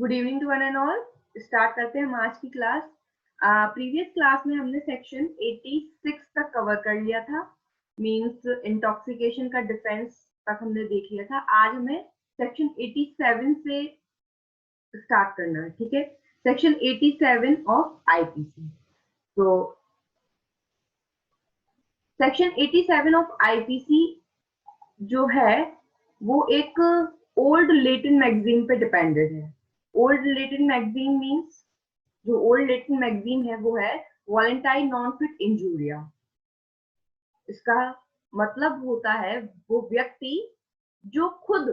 Good evening to one and all. Start करते हैं हम आज की क्लास। प्रीवियस क्लास में हमने सेक्शन 86 तक कवर कर लिया था, मींस इंटॉक्सिकेशन का डिफेंस तक हमने देख लिया था। आज हमें सेक्शन 87 से स्टार्ट करना है, ठीक है। Section 87 of IPC. तो सेक्शन 87 ऑफ आईपीसी जो है वो एक ओल्ड लेटिन मैगजीन पे डिपेंडेड है। ओल्ड लेटिन मैगजीन मींस जो ओल्ड लेटिन मैगजीन है वो है वॉलेंटाइन नॉन फिट इंजूरिया। इसका मतलब होता है वो व्यक्ति जो खुद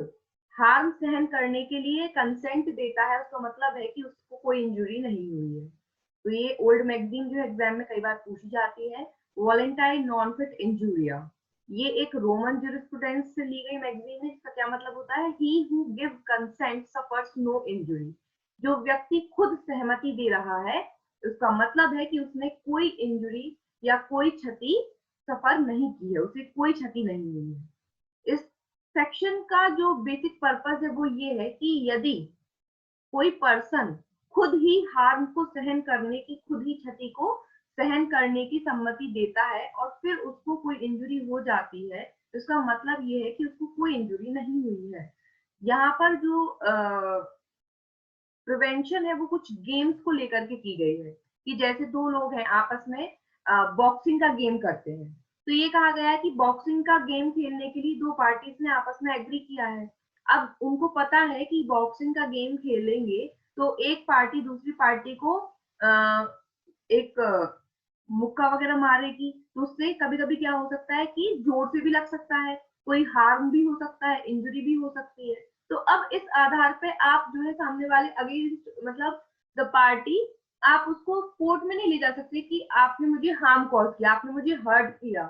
हार्म सहन करने के लिए कंसेंट देता है, उसका मतलब है कि उसको कोई इंजरी नहीं हुई है। तो ये ओल्ड मैगजीन जो एग्जाम में कई बार पूछी जाती है, वॉलेंटाइन नॉन फिट इंजूरिया। ये एक रोमन ज्यूरिस्प्रूडेंस से ली गई मैगजीन है। इसका क्या मतलब होता है? He who give consent suffers no injury. जो व्यक्ति खुद सहमति दे रहा है, उसका मतलब है कि उसने कोई इंजरी या कोई क्षति सफर नहीं की है, उसे कोई क्षति नहीं हुई है। इस सेक्शन का जो बेसिक पर्पस है वो ये है कि यदि कोई पर्सन खुद ही हार्म को सहन करने की, खुद ही क्षति को सहन करने की सम्मति देता है और फिर उसको कोई इंजरी हो जाती है, तो इसका मतलब ये है कि उसको कोई इंजरी नहीं हुई है। यहाँ पर जो प्रिवेंशन है वो कुछ गेम्स को लेकर के की गई है कि जैसे दो लोग हैं आपस में बॉक्सिंग का गेम करते हैं, तो ये कहा गया है कि बॉक्सिंग का गेम खेलने के लिए दो पार्टीज ने आपस में एग्री किया है। अब उनको पता है कि बॉक्सिंग का गेम खेलेंगे तो एक पार्टी दूसरी पार्टी को एक मुक्का वगैरह मारेगी, तो उससे कभी कभी क्या हो सकता है कि जोर से भी लग सकता है, कोई हार्म भी हो सकता है, इंजरी भी हो सकती है। तो अब इस आधार पे आप जो है सामने वाले अगेंस्ट मतलब द पार्टी, आप उसको कोर्ट में नहीं ले जा सकते कि आपने मुझे हार्म कॉज किया, आपने मुझे हर्ट किया।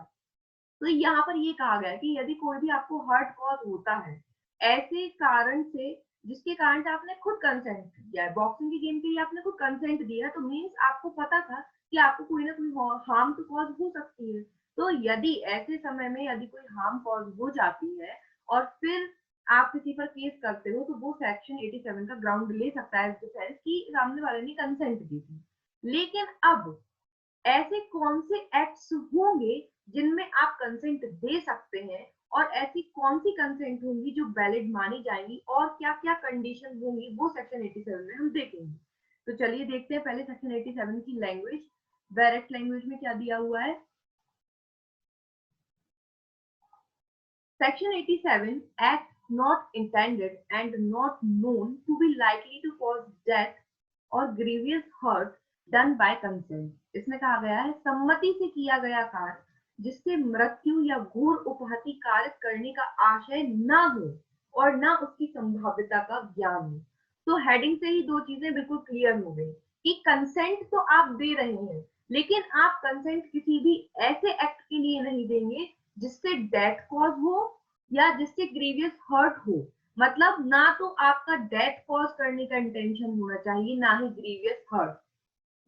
तो यहाँ पर ये कहा गया है कि यदि कोई भी आपको हर्ट कॉज होता है ऐसे कारण से जिसके कारण से आपने खुद कंसेंट दिया है, बॉक्सिंग के गेम के लिए आपने खुद कंसेंट दिया, तो मीन्स आपको पता था कि आपको कोई ना कोई हार्म तो कॉज हो सकती है। तो यदि ऐसे समय में यदि कोई हार्म कॉज हो जाती है और फिर आप किसी पर केस करते हो, तो वो सेक्शन 87 का ग्राउंड ले सकता है डिफेंस कि सामने वाले ने कंसेंट दी थी। लेकिन अब ऐसे कौन से एक्ट्स होंगे जिनमें आप कंसेंट दे सकते हैं और ऐसी कौन सी कंसेंट होंगी जो वैलिड मानी जाएंगी और क्या क्या कंडीशन होंगी, वो सेक्शन 87 में हम देखेंगे। तो चलिए देखते हैं पहले सेक्शन 87 की लैंग्वेज। डायरेक्ट लैंग्वेज में क्या दिया हुआ है? Section 87 acts not intended and not known to be likely to cause death or grievous hurt done by consent। इसमें कहा गया है सम्मति से किया गया कार्य जिससे मृत्यु या घोर उपहति कारित करने का आशय ना हो और ना उसकी संभाव्यता का ज्ञान हो। तो हेडिंग से ही दो चीजें बिल्कुल क्लियर हो गई कि कंसेंट तो आप दे रहे हैं, लेकिन आप कंसेंट किसी भी ऐसे एक्ट के लिए नहीं देंगे जिससे डेथ कॉज हो या जिससे ग्रीवियस हर्ट हो। मतलब ना तो आपका डेथ कॉज करने का इंटेंशन होना चाहिए, ना ही ग्रीवियस हर्ट।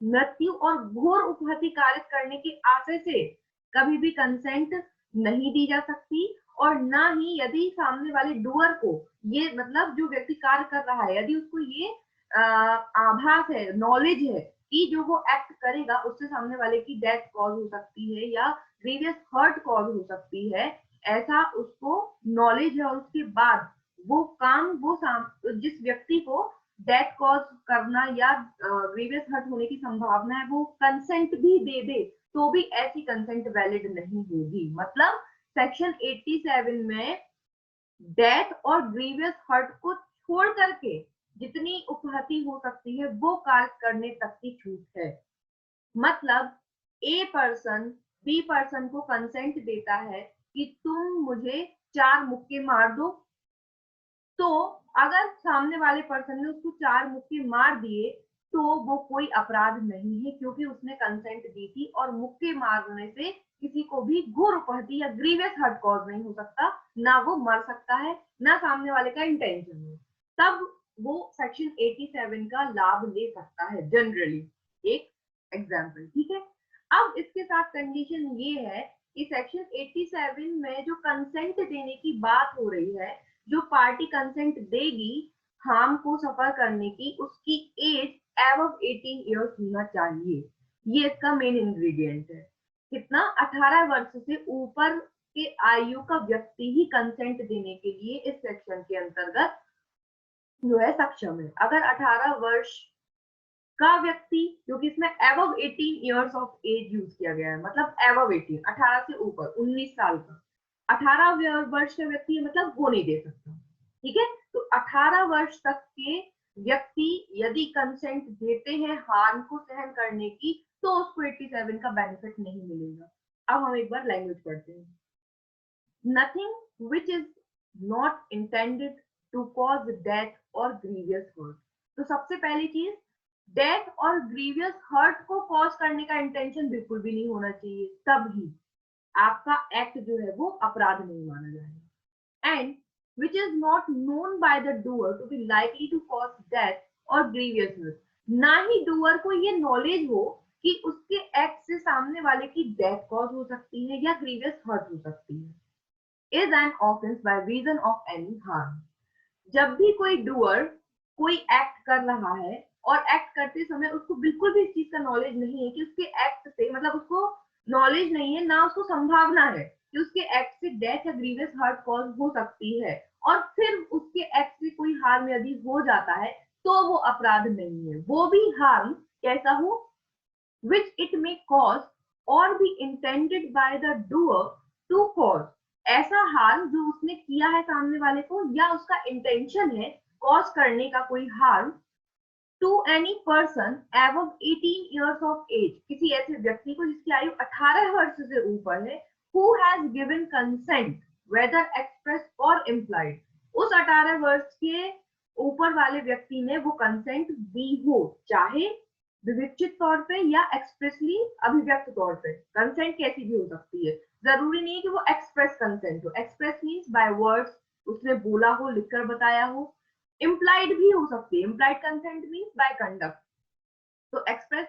मृत्यु और घोर उपहति कारित करने के आशय से कभी भी कंसेंट नहीं दी जा सकती, और ना ही यदि सामने वाले डूअर को ये मतलब जो व्यक्ति कार्य कर रहा है यदि उसको ये आभास है, नॉलेज है कि जो वो एक्ट करेगा उससे सामने वाले की डेथ कॉज हो सकती है या ग्रीवियस हर्ट कॉज हो सकती है, ऐसा उसको नॉलेज है और उसके बाद वो काम वो जिस व्यक्ति को डेथ कॉज करना या ग्रीवियस हर्ट होने की संभावना है वो कंसेंट भी दे दे, तो भी ऐसी कंसेंट वैलिड नहीं होगी। मतलब सेक्शन 87 में डेथ और ग्रीवियस हर्ट को छोड़ करके जितनी उपहति हो सकती है वो कार्य करने तक की छूट है। मतलब ए पर्सन बी पर्सन को कंसेंट देता है कि तुम मुझे 4 मुक्के मार दो, तो अगर सामने वाले पर्सन ने उसको 4 मुक्के मार दिए तो वो कोई अपराध नहीं है, क्योंकि उसने कंसेंट दी थी और मुक्के मारने से किसी को भी घोर उपहति या ग्रीवियस हर्ट कॉज नहीं हो सकता, ना वो मर सकता है ना सामने वाले का इंटेंशन है, तब वो सेक्शन 87 का लाभ ले सकता है जनरली। एक एग्जाम्पल, ठीक है। अब इसके साथ कंडीशन ये है कि सेक्शन 87 में जो कंसेंट देने की बात हो रही है, जो पार्टी कंसेंट देगी हार्म को सफर करने की उसकी एज एबव 18 इयर्स होना चाहिए। ये इसका मेन इंग्रेडिएंट है। कितना? 18 वर्ष से ऊपर के आयु का व्यक्ति ही कंसेंट देने के लिए इस सेक्शन के अंतर्गत जो है सक्षम है। अगर 18 वर्ष का व्यक्ति, क्योंकि इसमें above 18 years of age use किया गया है, मतलब एबव 18, 18 से ऊपर 19 साल का, 18 वर्ष का व्यक्ति मतलब वो नहीं दे सकता। ठीक है, तो 18 वर्ष तक के व्यक्ति यदि कंसेंट देते हैं हार्म को सहन करने की, तो उसको 87 का बेनिफिट नहीं मिलेगा। अब हम एक बार लैंग्वेज पढ़ते हैं। Nothing which is not intended to cause death और ग्रीवियस हर्ट। तो सबसे पहली चीज, डेथ और ग्रीवियस हर्ट को कॉज करने का इंटेंशन बिल्कुल भी नहीं होना चाहिए, तभी आपका एक्ट जो है वो अपराध नहीं माना जाएगा। And which is not known by the doer to be likely to cause death or grievous hurt। ना ही डूअर को ये नॉलेज हो कि उसके एक्ट से सामने वाले की डेथ कॉज हो सकती है या ग्रीवियस हर्ट हो सकती है। is an offense by reason of any harm। जब भी कोई डूअर कोई एक्ट कर रहा है और एक्ट करते समय उसको बिल्कुल भी इस चीज का नॉलेज नहीं है कि उसके एक्ट से, मतलब उसको नॉलेज नहीं है, ना उसको संभावना है कि उसके एक्ट से डेथ या ग्रीवियस हर्ट कॉज हो सकती है, और फिर उसके एक्ट से कोई हार्म यदि हो जाता है तो वो अपराध नहीं है। वो भी हार्म कैसा हो? which it may cause or be intended by the doer to cause। ऐसा हार्म जो उसने किया है सामने वाले को, या उसका इंटेंशन है कॉज करने का कोई harm, to any person above 18 years of age, किसी ऐसे व्यक्ति को जिसकी आयु 18 वर्ष से ऊपर है, who has given consent whether express और इम्प्लाइड। उस 18 वर्ष के ऊपर वाले व्यक्ति ने वो कंसेंट दी हो, चाहे विवेचित तौर पे या एक्सप्रेसली अभिव्यक्त तौर पे। कंसेंट कैसी भी हो सकती है, जरूरी नहीं है कि वो एक्सप्रेस कंसेंट हो। एक्सप्रेस मीन्स बाय वर्ड्स, उसने बोला हो, लिखकर बताया हो। इम्प्लाइड भी हो सकती है, implied consent means by conduct. तो एक्सप्रेस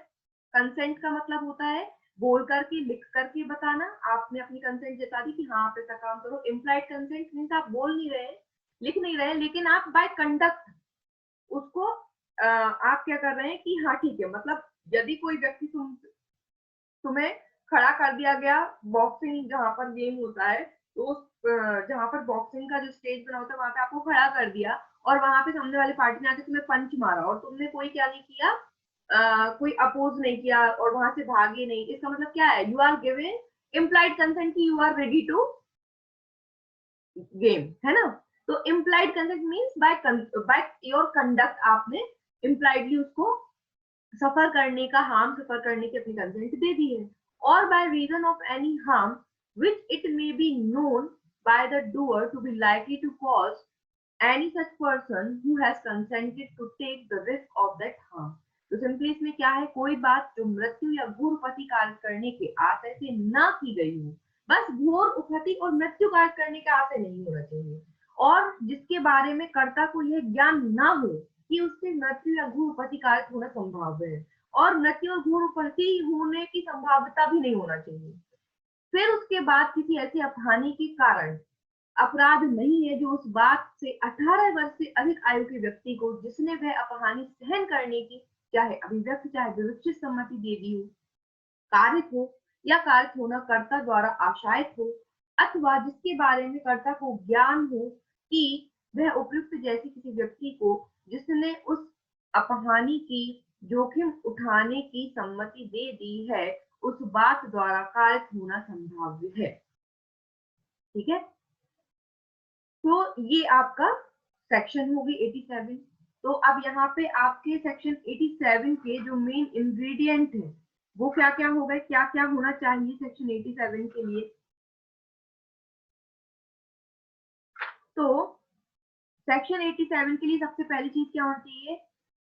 कंसेंट का मतलब होता है बोल करके, लिख करके बताना, आपने अपनी कंसेंट जता दी कि हाँ आप ऐसा काम करो। इम्प्लाइड कंसेंट मीन्स आप बोल नहीं रहे, लिख नहीं रहे, लेकिन आप बाय कंडक्ट उसको आप क्या कर रहे हैं कि हाँ ठीक है, मतलब यदि कोई व्यक्ति तुम्हें खड़ा कर दिया गया, बॉक्सिंग जहां पर गेम होता है, तो जहां पर बॉक्सिंग का जो स्टेज बना होता है वहां पे आपको खड़ा कर दिया, और वहां पे सामने वाले पार्टी ने आके तुम्हें पंच मारा और तुमने कोई क्या नहीं किया, कोई अपोज नहीं किया और वहां से भागे नहीं। इसका मतलब क्या है? You are giving implied consent की you are ready to game, है ना। तो implied consent means by your conduct आपने इम्प्लाइडली उसको सफर करने का, हार्म सफर करने की अपनी कंसेंट दे दी है। और by reason of any harm which it may be known by the doer to be likely to cause any such person who has consented to take the risk of that harm। तो simply इसमें क्या है, कोई बात जो मृत्यु या घोर कार्य करने के आशय से ना की गई हो, बस घोर उपहति और मृत्यु कार्य करने के आशय नहीं होना चाहिए, और जिसके बारे में कर्ता को यह ज्ञान ना हो कि उससे मृत्यु या घोर उपहति कार्य होना संभव है, और मृत्यु और घोर उपहति होने की संभाव्यता भी नहीं होना चाहिए। फिर उसके बाद किसी ऐसी अपहानि के कारण अपराध नहीं है जो उस बात से 18 वर्ष से अधिक आयु के व्यक्ति को, जिसने वह अपहानि सहन करने की चाहे अभिव्यक्त चाहे विवक्षित सम्मति दे दी हो, कारित हो या कारित होना कर्ता द्वारा आशायित हो, अथवा जिसके बारे में कर्ता को ज्ञान हो कि वह उपयुक्त जैसी किसी व्यक्ति को जिसने उस अपहानि की जोखिम उठाने की सम्मति दे दी है, उस बात द्वारा कारित होना संभाव्य है। ठीक है, तो ये आपका सेक्शन होगी 87। तो अब यहाँ पे आपके सेक्शन 87 के जो मेन इंग्रेडिएंट है वो क्या क्या हो गए, क्या क्या होना चाहिए सेक्शन 87 के लिए। तो सेक्शन 87 के लिए सबसे पहली चीज क्या होनी चाहिए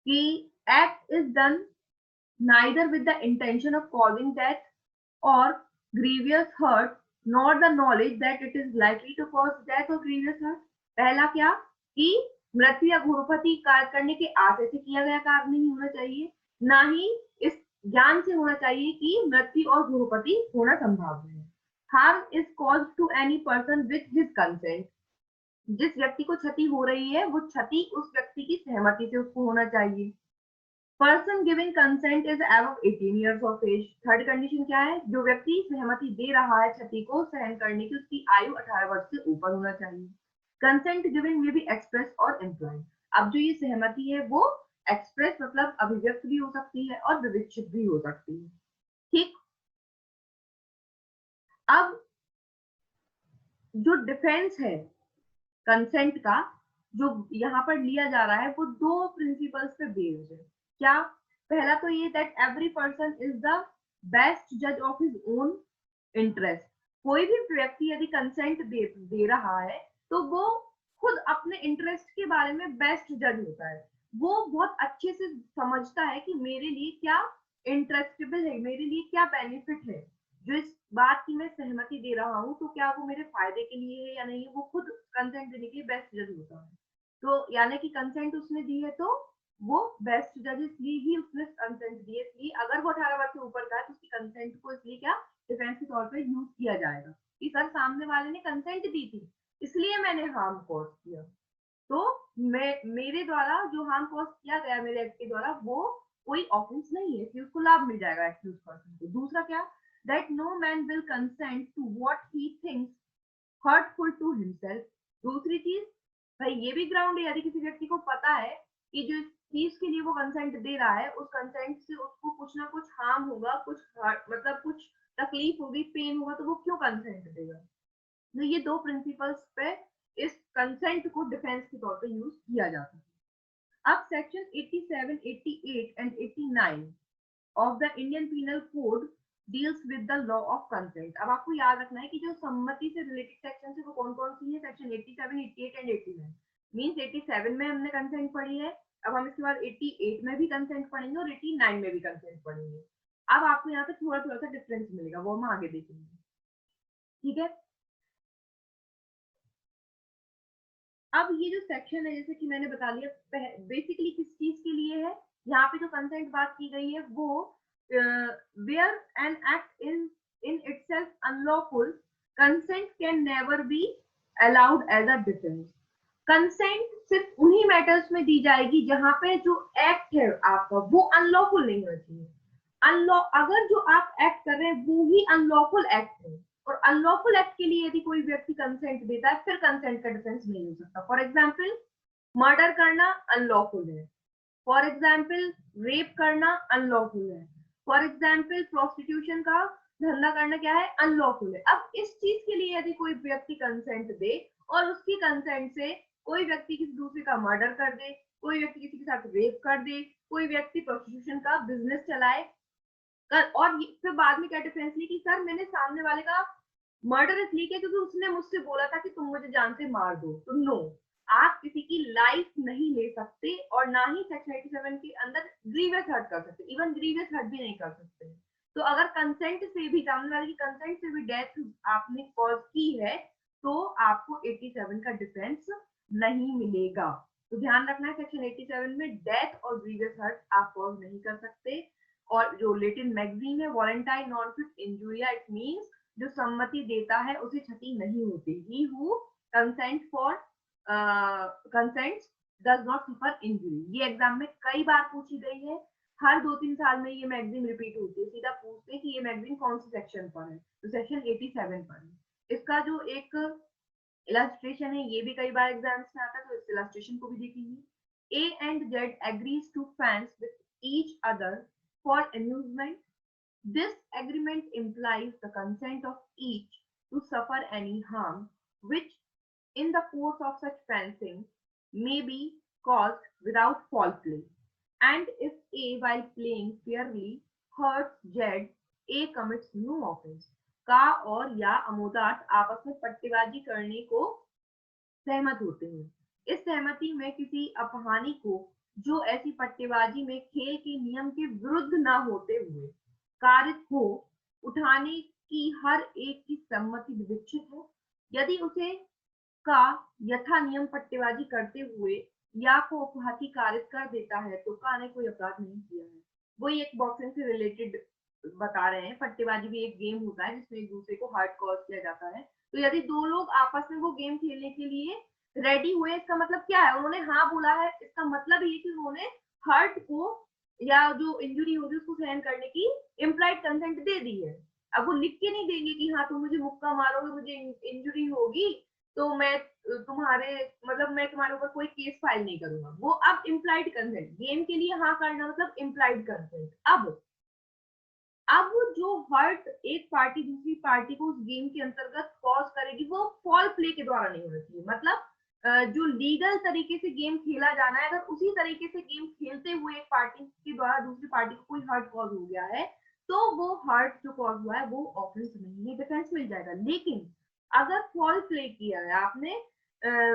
कि act is done neither with the intention of causing death or grievous hurt nor the knowledge that it is likely to cause death or grievous hurt। पहला क्या कि मृत्यु या घोरोपति कार्य करने के आशय से किया गया कार्य नहीं होना चाहिए, ना ही इस ज्ञान से होना चाहिए कि मृत्यु और घोरोपति होना संभव है। Harm is caused to any person with his consent. जिस व्यक्ति को क्षति हो रही है वो क्षति उस व्यक्ति की सहमति से उसको होना चाहिए। Person giving consent is above 18 years of age. Third condition क्या है, जो व्यक्ति सहमति दे रहा है क्षति को सहन करने की उसकी आयु 18 वर्ष से ऊपर होना चाहिए। कंसेंट गिविंग में भी एक्सप्रेस और इम्प्लाइड। अब जो ये सहमति है वो एक्सप्रेस मतलब अभिव्यक्त भी हो सकती है और विवेचित भी हो सकती है। ठीक, अब जो डिफेंस है कंसेंट का जो यहाँ पर लिया जा रहा है वो दो प्रिंसिपल्स पे बेस्ड है। क्या, पहला तो ये that every person is the best जज ऑफ हिज ओन इंटरेस्ट। कोई भी व्यक्ति यदि कंसेंट दे रहा है तो वो खुद अपने इंटरेस्ट के बारे में बेस्ट जज होता है। वो बहुत अच्छे से समझता है कि मेरे लिए क्या इंटरेस्टेबल है, मेरे लिए क्या बेनिफिट है। जो इस बात की मैं सहमति दे रहा हूँ तो क्या वो मेरे फायदे के लिए है या नहीं, वो खुद कंसेंट देने के लिए बेस्ट जज होता है। तो यानी कि कंसेंट उसने दी है तो वो बेस्ट जज इसलिए ही उसने कंसेंट दी है। इसलिए अगर वो 18 वर्ष से ऊपर का है तो उसकी कंसेंट को इसलिए क्या डिफेंस के तौर पर यूज किया जाएगा कि सर सामने वाले ने कंसेंट दी थी इसलिए मैंने हार्म कॉज किया। तो मैं मेरे द्वारा जो हार्म कॉज किया गया मेरे एक्ट के द्वारा वो कोई ऑफेंस नहीं है, इसलिए उसको लाभ मिल जाएगा एक्यूज पर्सन को। दूसरा क्या, that no man will consent to what he thinks hurtful to himself. दूसरी चीज, भाई ये भी ग्राउंड है, यदि किसी व्यक्ति को पता है कि जो चीज के लिए वो कंसेंट दे रहा है उस कंसेंट से उसको कुछ ना कुछ हार्म होगा, कुछ मतलब कुछ तकलीफ होगी, पेन होगा, तो वो क्यों कंसेंट देगा। तो ये दो प्रिंसिपल्स पे इस कंसेंट को डिफेंस के तौर पे यूज किया जाता है। अब section 87, 88 and 89 of the Indian penal code deals with the law of consent. अब आपको याद रखना है कि जो सम्मति से रिलेटेड सेक्शन है वो कौन कौन सी है, सेक्शन 87, 88 एंड 89। मींस 87 में हमने कंसेंट पढ़ी है, अब हम इसके बाद 88 में भी कंसेंट पढ़ेंगे और 89 में भी कंसेंट पढ़ेंगे। अब आपको यहाँ पे थोड़ा थोड़ा सा डिफरेंस मिलेगा, वो हम आगे देखेंगे। ठीक है, अब ये जो सेक्शन है जैसे कि मैंने बता दिया बेसिकली किस चीज के लिए है। यहाँ पे जो कंसेंट बात की गई है वो where an act in itself unlawful consent can never be allowed as a defence. Consent सिर्फ उन्हीं मैटर्स में दी जाएगी जहां पे जो एक्ट है आपका वो अनलॉफुल नहीं होना चाहिए। अनलॉ अगर जो आप एक्ट कर रहे हैं वो ही अनलॉफुल एक्ट है और अनलॉफुल एक्ट के लिए यदि कोई व्यक्ति कंसेंट देता है फिर कंसेंट का डिफेंस नहीं हो सकता। फॉर एग्जाम्पल, मर्डर करना अनलॉफुल है। फॉर एग्जाम्पल, रेप करना अनलॉफुल है। फॉर एग्जाम्पल, प्रोस्टिट्यूशन का धंधा करना क्या है, अनलॉफुल है। अब इस चीज के लिए यदि कोई व्यक्ति कंसेंट दे और उसकी कंसेंट से कोई व्यक्ति किसी दूसरे का मर्डर कर दे, कोई व्यक्ति किसी के साथ रेप कर दे, कोई व्यक्ति प्रोस्टिट्यूशन का बिजनेस चलाए और फिर बाद में क्या डिफेंस ली कि सर मैंने सामने वाले का मर्डर इसलिए किया क्योंकि उसने मुझसे बोला था कि तुम मुझे जान से मार दो। तो नो, आप किसी की लाइफ नहीं ले सकते और ना ही सेक्शन 87 के अंदर ग्रीवियस हर्ट कर सकते, इवन ग्रीवियस हर्ट भी नहीं कर सकते। तो अगर कंसेंट से भी सामने वाले की कंसेंट से भी डेथ आपने कॉज की है तो आपको 87 का डिफेंस नहीं मिलेगा। तो ध्यान रखना है सेक्शन 87 में डेथ और ग्रीवियस हर्ट आप कॉज नहीं कर सकते। और जो लेटिन मैगजीन है वॉलेंटाइन नॉन फिट इंजुरिया, इट मीन्स जो सम्मति देता है उसे क्षति नहीं होती। He who consent for consent does not suffer injury. ये एग्जाम में कई बार पूछी गई है, हर 2-3 साल में ये मैगजीन रिपीट होती है। सीधा पूछते हैं कि ये मैगजीन कौन से सेक्शन पर है, तो सेक्शन 87 पर है। इसका जो एक इलस्ट्रेशन है ये भी कई बार एग्जाम्स में आता है, तो इस इलस्ट्रेशन को भी देखेंगे। A and Z agrees to fence with each other for amusement. This agreement implies the consent of each to suffer any harm which, in the course of such fencing, may be caused without foul play. And if A, while playing fairly, hurts Z, A commits no offense. का और या अमोदात आपस में पट्टेबाजी करने को सहमत होते हैं। इस सहमति में किसी अपहानी को जो ऐसी पट्टेबाजी में खेल के नियम के विरुद्ध न होते हुए कारित हो उठाने की हर एक की सम्मति विवेचित हो। यदि उसे का यथा नियम पट्टेबाजी करते हुए या को उपहाती कारित कर देता है तो का ने कोई अपराध नहीं किया है। वही एक बॉक्सिंग से रिलेटेड बता रहे हैं, पट्टेबाजी भी एक गेम होता है जिसमें एक दूसरे को हर्ट कॉज किया जाता है। तो यदि दो लोग आपस में वो गेम खेलने के लिए रेडी हुए इसका मतलब क्या है, उन्होंने हाँ बोला है, इसका मतलब ये कि उन्होंने हर्ट को या जो इंजुरी होगी उसको सहन करने की इम्प्लाइड कंसेंट दे दी है। अब वो लिख के नहीं देंगे कि हाँ तुम मुझे मुक्का मारोगे, मुझे इंजुरी होगी तो मैं तुम्हारे मतलब मैं तुम्हारे ऊपर कोई केस फाइल नहीं करूंगा। वो अब इम्प्लाइड कंसेंट, गेम के लिए हाँ करना मतलब इम्प्लाइड कंसेंट। अब जो हर्ट एक पार्टी दूसरी पार्टी को उस गेम के अंतर्गत कॉज करेगी वो फॉल प्ले के द्वारा नहीं होना चाहिए। मतलब जो लीगल तरीके से गेम खेला जाना है, अगर उसी तरीके से गेम खेलते हुए एक पार्टी के द्वारा दूसरी पार्टी को कोई हर्ट कॉज हो गया है तो वो हर्ट जो कॉज हुआ है वो ऑफेंस नहीं है, डिफेंस मिल जाएगा। लेकिन अगर फॉल प्ले किया है आपने,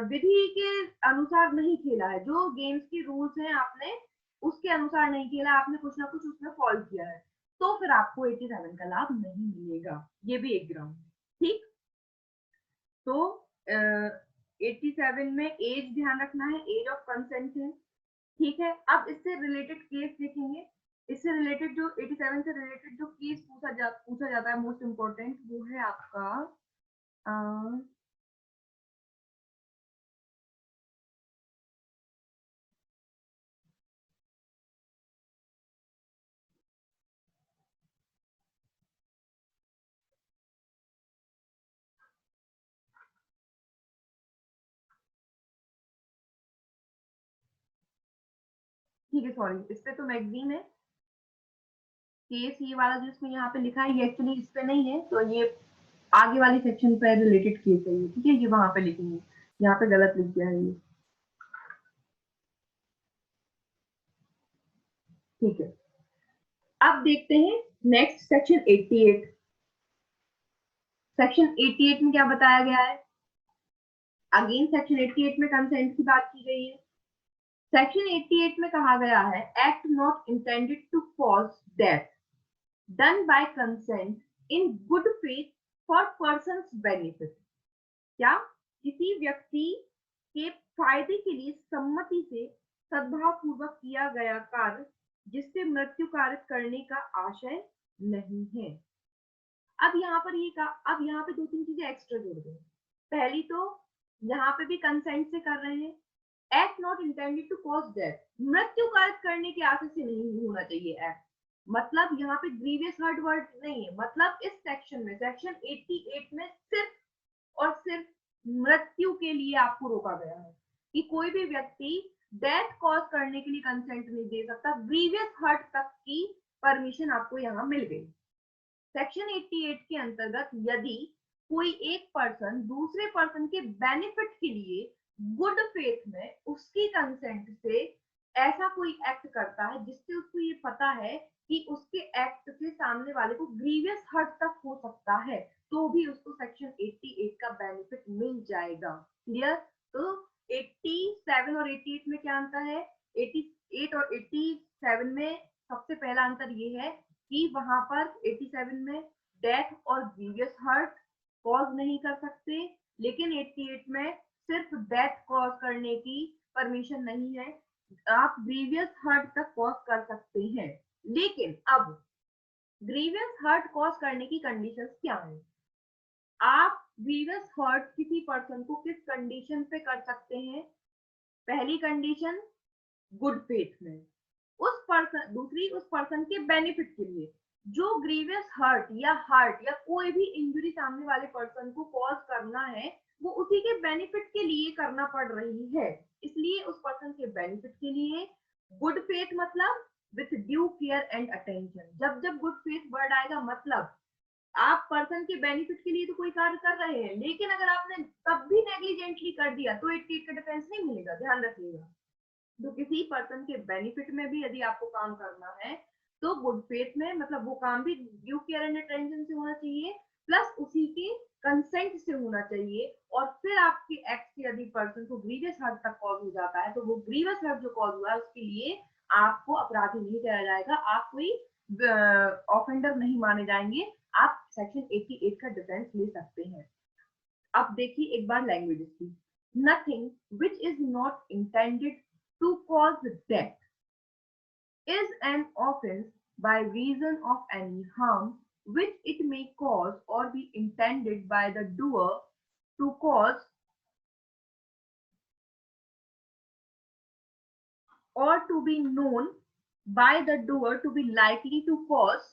विधि के अनुसार नहीं खेला है, जो गेम्स के रूल्स हैं आपने उसके अनुसार नहीं खेला, आपने कुछ ना कुछ उसमें फॉल किया है, तो फिर आपको 87 का लाभ नहीं मिलेगा। ये भी एक ग्राउंड है। ठीक, तो 87 में एज ध्यान रखना है, एज ऑफ कंसेंट है। ठीक है, अब इससे रिलेटेड केस देखेंगे। इससे रिलेटेड जो 87 से रिलेटेड जो केस पूछा जाता है मोस्ट इम्पोर्टेंट, वो है आपका ठीक है सॉरी, इस पे तो मैगजीन है। केस ये वाला जो इसमें यहाँ पे लिखा है ये एक्चुअली इस पे नहीं है, तो ये आगे वाली सेक्शन पे रिलेटेड केस है ये। ठीक है, ये वहां पे लिखेंगे, यहाँ पे गलत लिख दिया है ये। ठीक है, अब देखते हैं नेक्स्ट सेक्शन 88। सेक्शन 88 में क्या बताया गया है? अगेन सेक्शन 88 में कंसेंट की बात की गई है। सेक्शन 88 में कहा गया है act not intended to cause death done by consent in good faith for person's benefit. क्या किसी व्यक्ति के फायदे के लिए सम्मति से सद्भाव पूर्वक किया गया कार्य जिससे मृत्यु कारित करने का आशय नहीं है। अब यहाँ पर ये अब यहाँ पे दो तीन चीजें एक्स्ट्रा जोड़ दें। पहली तो यहाँ पे भी कंसेंट से कर रहे हैं। Act not intended to cause death, मृत्यु कारित करने के आशय से नहीं होना चाहिए एक्ट। मतलब यहाँ पे ग्रीवियस हर्ट वर्ड नहीं है, मतलब इस सेक्शन में सेक्शन 88 में सिर्फ और सिर्फ मृत्यु के लिए आपको रोका गया है कि कोई भी व्यक्ति डेथ कॉज करने के लिए कंसेंट नहीं दे सकता। ग्रीवियस हर्ट तक की परमिशन आपको यहाँ मिल गई। सेक्शन 88 के अंतर्गत यदि कोई एक पर्सन दूसरे पर्सन के बेनिफिट के लिए गुड फेथ में उसकी कंसेंट से ऐसा कोई एक्ट करता है जिससे उसको ये पता है कि उसके एक्ट से सामने वाले को ग्रीवियस हर्ट तक हो सकता है, तो भी उसको सेक्शन 88 का बेनिफिट मिल जाएगा। क्लियर? तो 87 और 88 में क्या अंतर है? 88 और 87 में सबसे पहला अंतर ये है कि वहां पर 87 में डेथ और ग्रीवियस हर्ट कॉज नहीं कर सकते, लेकिन 88 में सिर्फ डेथ कॉज करने की परमिशन नहीं है, आप ग्रीवियस हर्ट तक कॉज कर सकते हैं। लेकिन अब ग्रीवियस हर्ट कॉज करने की कंडीशंस क्या है? आप ग्रीवियस हर्ट किसी पर्सन को किस कंडीशन पे कर सकते हैं? पहली कंडीशन गुड फेथ में, उस पर्सन, दूसरी उस पर्सन के बेनिफिट के लिए। जो ग्रीवियस हर्ट या कोई भी इंजरी सामने वाले पर्सन को कॉज करना है वो उसी के बेनिफिट के लिए करना पड़ रही है, इसलिए उस पर्सन के बेनिफिट के लिए गुड फेथ मतलब with due care and attention. जब जब गुड फेथ वर्ड आएगा मतलब आप पर्सन के बेनिफिट के लिए तो कोई कार्य कर रहे हैं, लेकिन अगर आपने तब भी नेग्लिजेंटली कर दिया तो 88 का डिफेंस नहीं मिलेगा, ध्यान रखिएगा। तो किसी पर्सन के बेनिफिट में भी यदि आपको काम करना है तो गुड फेथ में मतलब वो काम भी ड्यू केयर एंड अटेंशन से होना चाहिए, प्लस उसी के कंसेंट से होना चाहिए। और फिर आपके एक्ट से यदि पर्सन को ग्रीवियस हर्ट तक कॉज हो जाता है तो वो ग्रीवियस हर्ट जो कॉज हुआ है उसके लिए आपको अपराधी नहीं ठहराया जाएगा, आप कोई ऑफेंडर नहीं माने जाएंगे, आप सेक्शन 88 का डिफेंस ले सकते हैं। अब देखिए एक बार लैंग्वेज की, nothing which is not intended to cause death is an offense by reason of any harm which it may cause or be intended by the doer to cause or to be known by the doer to be likely to cause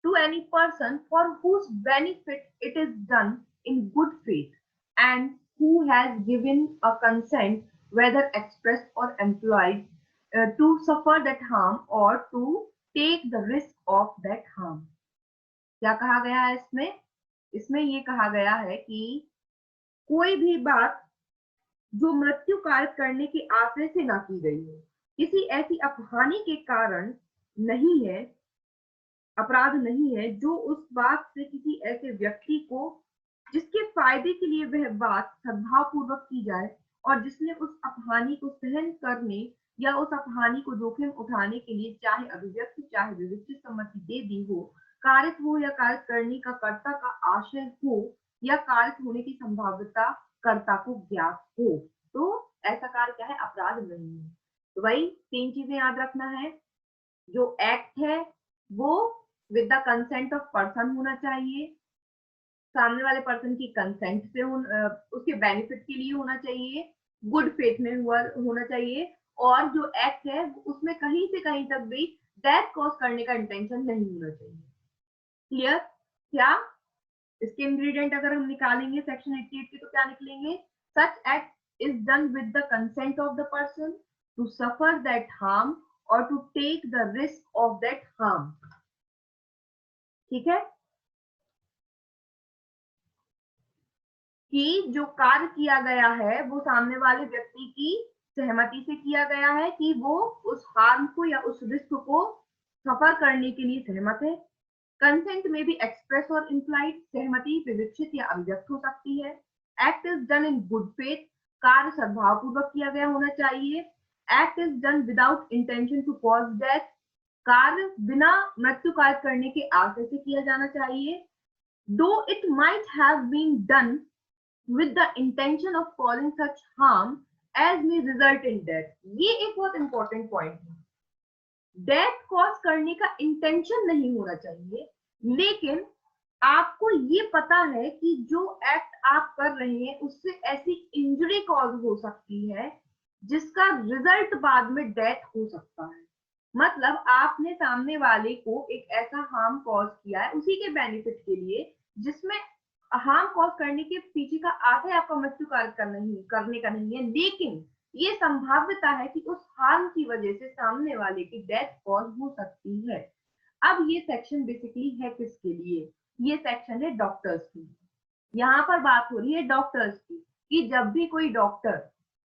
to any person for whose benefit it is done in good faith and who has given a consent, whether expressed or implied, to suffer that harm or to take the risk of that harm. क्या कहा गया है इसमें? इसमें ये कहा गया है कि कोई भी बात जो मृत्यु कारक करने के आशय से ना की गई हो, किसी ऐसी अपहानि के कारण नहीं है, अपराध नहीं है, जो उस बात से किसी ऐसे व्यक्ति को जिसके फायदे के लिए वह बात सद्भावपूर्वक की जाए और जिसने उस अपहानि को सहन करने या उस अपहानि को जोखिम उठाने के लिए चाहे अभिव्यक्ति चाहे विविध सम्मति दे दी हो, कारित हो या कारित करने का कर्ता का आशय हो या कारित होने की संभाव्यता कर्ता को ज्ञात हो, तो ऐसा कार्य क्या है? अपराध नहीं है। तो वही 3 चीजें याद रखना है। जो एक्ट है वो with the consent of person होना चाहिए, सामने वाले पर्सन की कंसेंट से उसके बेनिफिट के लिए होना चाहिए, गुड फेथ में होना चाहिए, और जो एक्ट है उसमें कहीं से कहीं तक भी डेथ कॉज करने का इंटेंशन नहीं होना चाहिए। क्लियर? क्या इसके इंग्रेडिएंट अगर हम निकालेंगे सेक्शन 88 के तो क्या निकलेंगे? Such act is done with the consent of the person to suffer that harm और to take the risk of that harm. ठीक है, कि जो कार्य किया गया है वो सामने वाले व्यक्ति की सहमति से किया गया है कि वो उस हार्म को या उस रिस्क को सफर करने के लिए सहमत है। कंसेंट में भी एक्सप्रेस और इम्प्लाइड, सहमति विवक्षित या अभिव्यक्त हो सकती है। Act is done in good faith, कार्य सद्भावपूर्वक किया गया होना चाहिए। Act is done without intention to cause death, कार्य बिना मृत्यु कार्य करने के आशय से किया जाना चाहिए। Though it might have been done with the intention of causing such harm as may result in death। ये एक बहुत इंपॉर्टेंट पॉइंट है। डेथ कॉज करने का इंटेंशन नहीं होना चाहिए, लेकिन आपको ये पता है कि जो एक्ट आप कर रहे हैं उससे ऐसी इंजरी कॉज हो सकती है जिसका रिजल्ट बाद में डेथ हो सकता है। मतलब आपने सामने वाले को एक ऐसा हार्म कॉज किया है उसी के बेनिफिट के लिए जिसमें हार्म कॉज करने के पीछे का आशय आपका मृत्यु कार्य करने का नहीं है, लेकिन ये संभाव्यता है कि उस हार्म की वजह से सामने वाले की डेथ कॉज हो सकती है। अब ये सेक्शन बेसिकली है किसके लिए? ये सेक्शन है डॉक्टर्स की। यहाँ पर बात हो रही है डॉक्टर्स की कि जब भी कोई डॉक्टर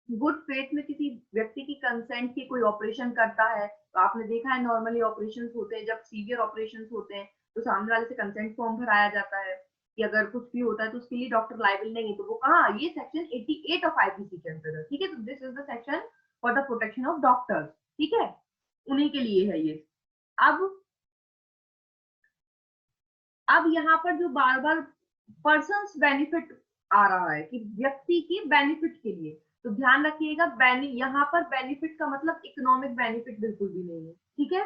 गुड फेथ में किसी व्यक्ति की कंसेंट की कोई ऑपरेशन करता है, तो आपने देखा है नॉर्मली ऑपरेशंस होते हैं, जब सीवियर ऑपरेशंस होते हैं तो सामने वाले से कंसेंट फॉर्म भराया जाता है कि अगर कुछ भी होता है तो उसके लिए डॉक्टर लायबल नहीं है। तो वो कहा, ये सेक्शन 88 ऑफ आईपीसी के अंदर है। ठीक है, तो this is the section for the protection of doctors. ठीक है, उन्हीं के लिए है ये। अब यहाँ पर जो बार बार पर्सन्स बेनिफिट आ रहा है कि व्यक्ति के बेनिफिट के लिए, तो ध्यान रखिएगा यहाँ पर बेनिफिट का मतलब इकोनॉमिक बेनिफिट बिल्कुल भी नहीं है। ठीक है,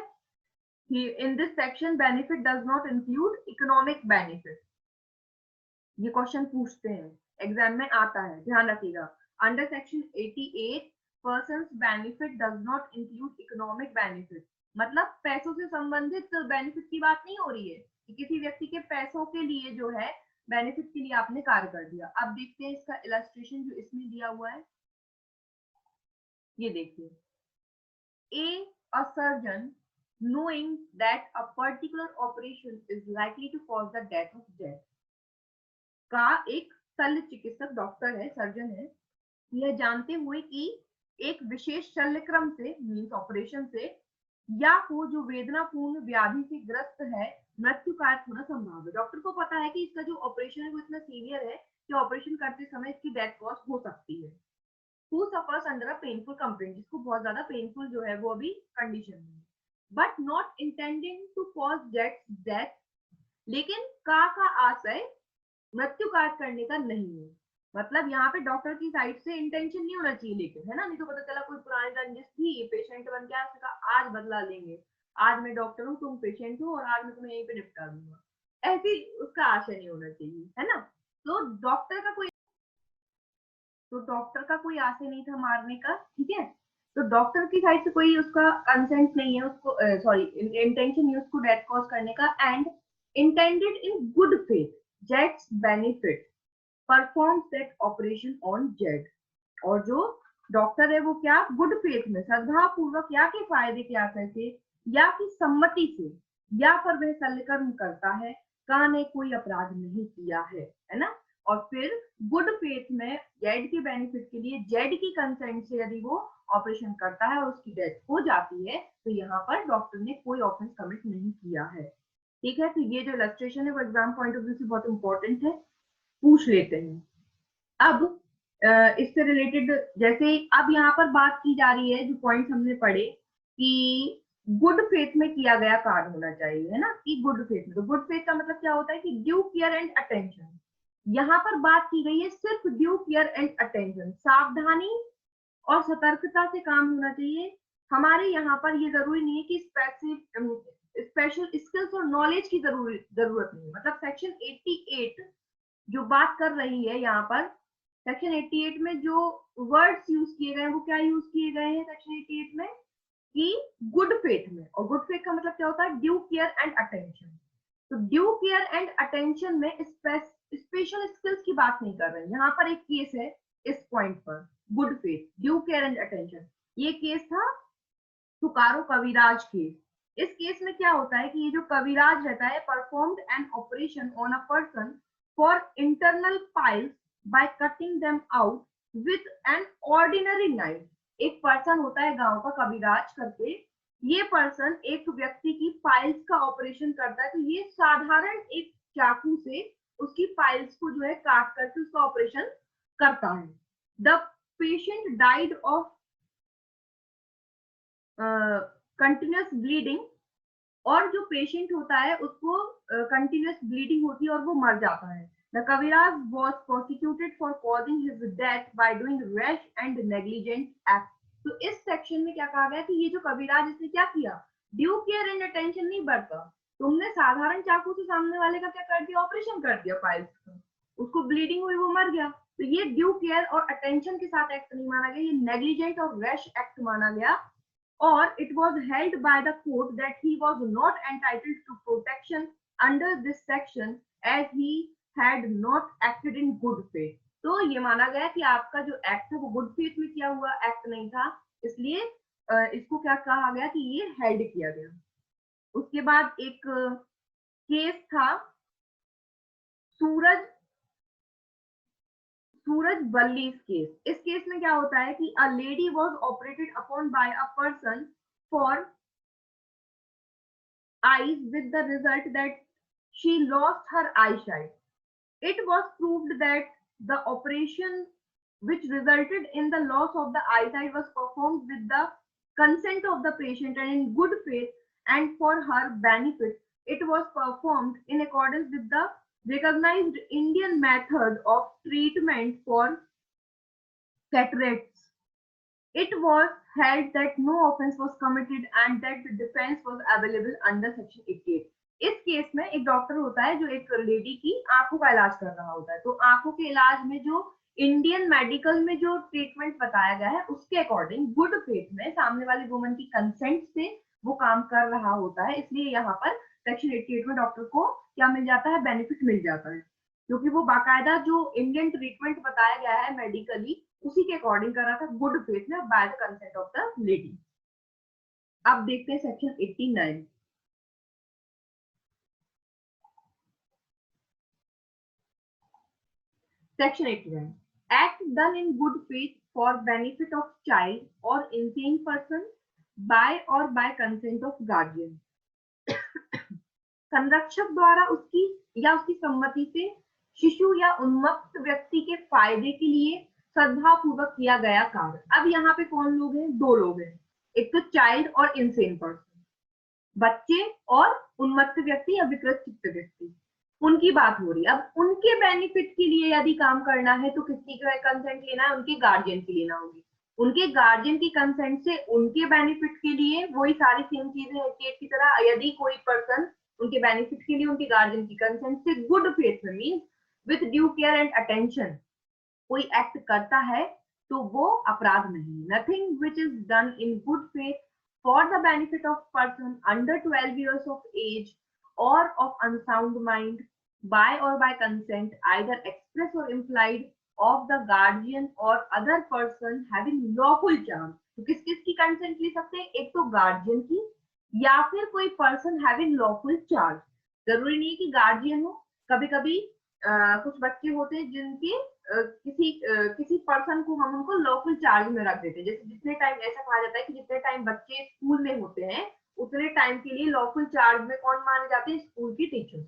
in this section benefit does not include economic benefit। ये क्वेश्चन पूछते हैं, एग्जाम में आता है, ध्यान रखिएगा। Under section 88 persons benefit does not include economic benefit, मतलब पैसों से संबंधित बेनिफिट की बात नहीं हो रही है कि किसी व्यक्ति के पैसों के लिए जो है बेनिफिट के लिए आपने कार्य कर दिया। अब देखते हैं इसका इलस्ट्रेशन जो इसमें दिया हुआ है, ये देखिए। A surgeon knowing that a particular operation is likely to cause the death of death का एक शल्य चिकित्सक डॉक्टर है, सर्जन है, यह जानते हुए कि एक विशेष शल्यक्रम से मीन्स ऑपरेशन से या को जो वेदनापूर्ण व्याधि से ग्रस्त है मृत्यु कारक होना संभव है। डॉक्टर को पता है कि इसका जो ऑपरेशन है वो इतना सीवियर है कि ऑपरेशन करते समय इसकी डेथ कॉज हो सकती है। Who suffers under a painful complaint, जिसको बहुत ज्यादा पेनफुल जो है वो अभी कंडीशन में, but not intending to cause death, लेकिन का आशय मृत्यु कार्य करने का नहीं है। मतलब यहाँ पे डॉक्टर की साइड से इंटेंशन नहीं होना चाहिए, लेकिन है ना, नहीं तो पता चला कोई पुरानी रंजिश थी, पेशेंट बन गया, उसने कहा आज बदला लेंगे, आज मैं डॉक्टर हूँ तुम पेशेंट हो और आज मैं तुम्हें यहीं पे निपटा दूंगा, ऐसी उसका आशय नहीं होना चाहिए, है ना। तो डॉक्टर का कोई तो डॉक्टर का कोई आशय नहीं था मारने का, ठीक है। तो डॉक्टर की साइड से कोई उसका कंसेंट नहीं है उसको, सॉरी इंटेंशन नहीं उसको डेथ कॉज करने का, and intended in good faith jets benefit performs that operation on jet. और जो डॉक्टर है वो क्या गुड फेथ में श्रद्धा पूर्वक या के फायदे के आशय से या की सम्मति से या पर वह सलकर्म करता है का ने कोई अपराध नहीं किया है ना। और फिर गुड फेथ में जेड के बेनिफिट के लिए जेड की कंसेंट से यदि वो ऑपरेशन करता है और उसकी डेथ हो जाती है तो यहाँ पर डॉक्टर ने कोई ऑफेंस कमिट नहीं किया है। ठीक है, तो ये जो इलस्ट्रेशन है वो एग्जाम पॉइंट ऑफ व्यू से बहुत इंपॉर्टेंट है, पूछ लेते हैं। अब इससे रिलेटेड जैसे अब यहाँ पर बात की जा रही है, जो पॉइंट्स हमने पढ़े कि गुड फेथ में किया गया कार्य होना चाहिए, है ना, कि गुड फेथ में। तो गुड फेथ का मतलब क्या होता है कि ड्यू केयर एंड अटेंशन। यहाँ पर बात की गई है सिर्फ ड्यू केयर एंड अटेंशन, सावधानी और सतर्कता से काम होना चाहिए। हमारे यहाँ पर ये जरूरी नहीं है कि स्पेशल स्किल्स और नॉलेज की जरूरत नहीं है। मतलब सेक्शन 88 जो बात कर रही है यहाँ पर, सेक्शन 88 में जो वर्ड्स यूज किए गए हैं वो क्या यूज किए गए हैं सेक्शन 88 में, कि गुड फेथ में। और गुड फेथ का मतलब क्या होता है, ड्यू केयर एंड अटेंशन। तो ड्यू केयर एंड अटेंशन में स्पेशल स्किल्स की बात नहीं कर रहे हैं। यहाँ पर एक केस है इस पॉइंट पर, good faith due care and attention, ये केस था तुकारो कविराज केस। इस केस में क्या होता है कि ये जो कविराज रहता है performed an operation on a person for internal piles by cutting them out with an ordinary knife. एक पर्सन होता है गांव का कविराज करके, ये पर्सन एक व्यक्ति की पाइल्स का ऑपरेशन करता है। तो ये साधारण एक चाकू से उसकी पाइल्स को जो है काट करके उसका ऑपरेशन करता है। The patient died of continuous bleeding, और जो पेशेंट होता है उसको कंटिन्यूस ब्लीडिंग होती है और वो मर जाता है। The Kaviraj was prosecuted for causing his death by doing rash and negligent act. तो इस सेक्शन में क्या कहा गया कि ये जो कविराज इसने क्या किया, ड्यू केयर एंड अटेंशन नहीं बरता। तुमने साधारण चाकू से सामने वाले का क्या कर दिया, ऑपरेशन कर दिया पाइल्स का, उसको ब्लीडिंग हुई वो मर गया। तो ये ड्यू केयर और अटेंशन के साथ एक्ट नहीं माना गया, ये नेग्लिजेंट और रैश एक्ट माना गया। or it was held by the court that he was not entitled to protection under this section as he had not acted in good faith। तो ये माना गया कि आपका जो एक्ट था वो गुड फेथ में किया हुआ एक्ट नहीं था, इसलिए इसको क्या कहा गया कि ये हेल्ड किया गया। उसके बाद एक केस था सूरज बल्ली केस। इस केस में क्या होता है कि a lady was operated upon bye a person for eyes with the result that she lost her eyesight. It was proved that the operation which resulted in the loss of the eyesight was performed with the consent of the patient and in good faith and for her benefit. It was performed in accordance with the recognized Indian method of treatment for cataracts. It was held that no offense was committed and that the defense was available under section 88। इस case में एक doctor होता है जो एक lady की आंखों का इलाज कर रहा होता है। तो आंखों के इलाज में जो इंडियन मेडिकल में जो ट्रीटमेंट बताया गया है उसके अकॉर्डिंग गुड फेथ में सामने वाली वुमन की कंसेंट से वो काम कर रहा होता है। इसलिए यहाँ पर सेक्शन 88 में डॉक्टर को क्या मिल जाता है, बेनिफिट मिल जाता है, क्योंकि वो बाकायदा जो इंडियन ट्रीटमेंट बताया गया है मेडिकली उसी के अकॉर्डिंग कर रहा था गुड फेथ में by the consent of the lady. अब देखते हैं section 89। Section 89, act done in good faith for benefit of child और इंसेन पर्सन बाय और बाय कंसेंट ऑफ गार्जियन। संरक्षक द्वारा उसकी या उसकी सम्मति से शिशु या उन्मत्त व्यक्ति के फायदे के लिए श्रद्धा पूर्वक किया गया कार्य। अब यहाँ पे कौन लोग हैं, दो लोग हैं, एक तो चाइल्ड और इंसेन पर्सन, बच्चे और उन्मत्त व्यक्ति या विकृत चित्त व्यक्ति, उनकी बात हो रही है। अब उनके बेनिफिट के लिए यदि काम करना है तो किसकी कंसेंट लेना है, उनके गार्जियन की लेना होगी। उनके गार्जियन की कंसेंट से उनके बेनिफिट के लिए वही सारी सेम चीजें 88 की तरह, यदि कोई पर्सन उनके बेनिफिट के लिए उनके गार्जियन की कंसेंट से गुड फेथ में means with due care and attention कोई एक्ट करता है तो वो अपराध नहीं। Nothing which is done in good faith for the benefit of person under 12 years of age or of unsound mind by or by consent either express or implied of the guardian or other person having lawful charge। तो किस किस की consent ले सकते हैं? एक तो guardian की या फिर कोई पर्सन हैविंग लॉफुल चार्ज। जरूरी नहीं है कि गार्जियन हो, कभी कभी कुछ बच्चे होते हैं जिनके किसी पर्सन को हम उनको लॉफुल चार्ज में रख देते हैं। जैसे जितने टाइम, ऐसा कहा जाता है कि जितने टाइम बच्चे स्कूल में होते हैं उतने टाइम के लिए लॉफुल चार्ज में कौन माने जाते हैं? स्कूल की टीचर्स।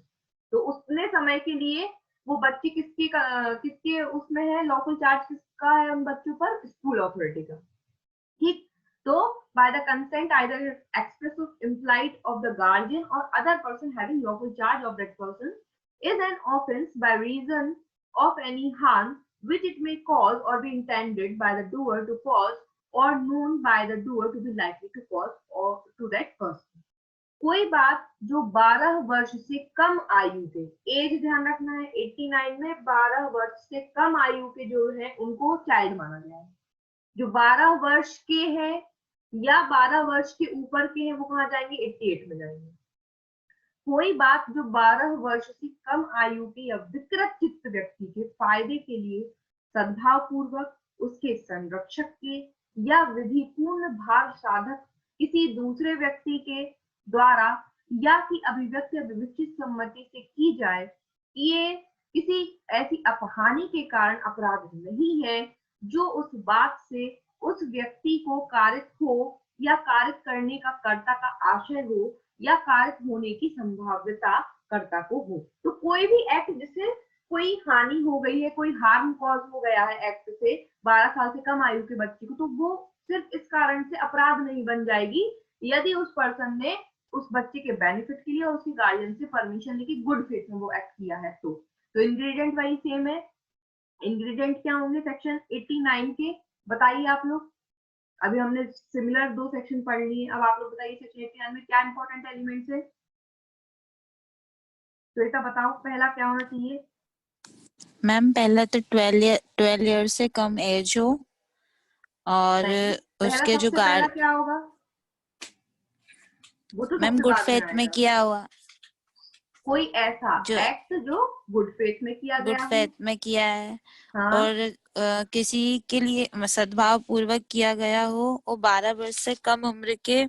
तो उतने समय के लिए वो बच्चे किसके उसमें है? लॉफुल चार्ज किसका है उन बच्चों पर? स्कूल अथॉरिटी का। ठीक, तो by the consent either express or implied of the guardian or other person having lawful charge of that person is an offense by reason of any harm which it may cause or be intended by the doer to cause or known by the doer to be likely to cause or to that person। कोई बात जो 12 वर्ष से कम आयु के, as ध्यान रखना है 89 में 12 वर्ष से कम आयु के जो है उनको चाइल्ड माना गया है। जो 12 वर्ष के हैं या 12 वर्ष के ऊपर के हैं वो कहाँ जाएंगे? 88 में जाएंगे। कोई बात जो 12 वर्ष से कम आयु के या विकृत चित्त व्यक्ति के फायदे के लिए सद्भाव पूर्वक उसके संरक्षक के या विधिपूर्ण भार साधक किसी दूसरे व्यक्ति के द्वारा या की अभिव्यक्ति या विविचित सम्मति से की जाए, ये किसी ऐसी अपहानि के कारण अपराध नहीं है जो उस बात से उस व्यक्ति को कारित हो या कारित करने का कर्ता का आशय हो या कारित होने की संभाव्यता कर्ता को हो। तो कोई भी एक्ट जिससे कोई हानि हो गई है, कोई हार्म कॉज हो गया है एक्ट से 12 साल से कम आयु के बच्चे को, तो वो सिर्फ इस कारण से अपराध नहीं बन जाएगी यदि उस पर्सन ने उस बच्चे के बेनिफिट के लिए और उसके गार्जियन से परमिशन लेके गुड फेथ में वो एक्ट किया है। तो इंग्रेडिएंट वही सेम है। इंग्रेडिएंट क्या होंगे सेक्शन 89 के? बताइए आप लोग। अभी हमने सिमिलर 2 सेक्शन पढ़ लिए, अब आप लोग बताइए सेक्शन 89 में क्या इंपॉर्टेंट एलिमेंट्स है? तो ऐसा बताओ, पहला क्या होना चाहिए? मैम पहला तो 12 ईयर से कम एज हो और उसके जो पहला क्या होगा? वो तो मैम सबसे गुड बाद में फेथ में आएगा। किया हुआ, कोई ऐसा जो एक्ट जो गुड फेथ में किया गुड गया फेथ हो। में किया है हाँ, और किसी के लिए सद्भाव पूर्वक किया गया हो और 12 वर्ष से कम उम्र के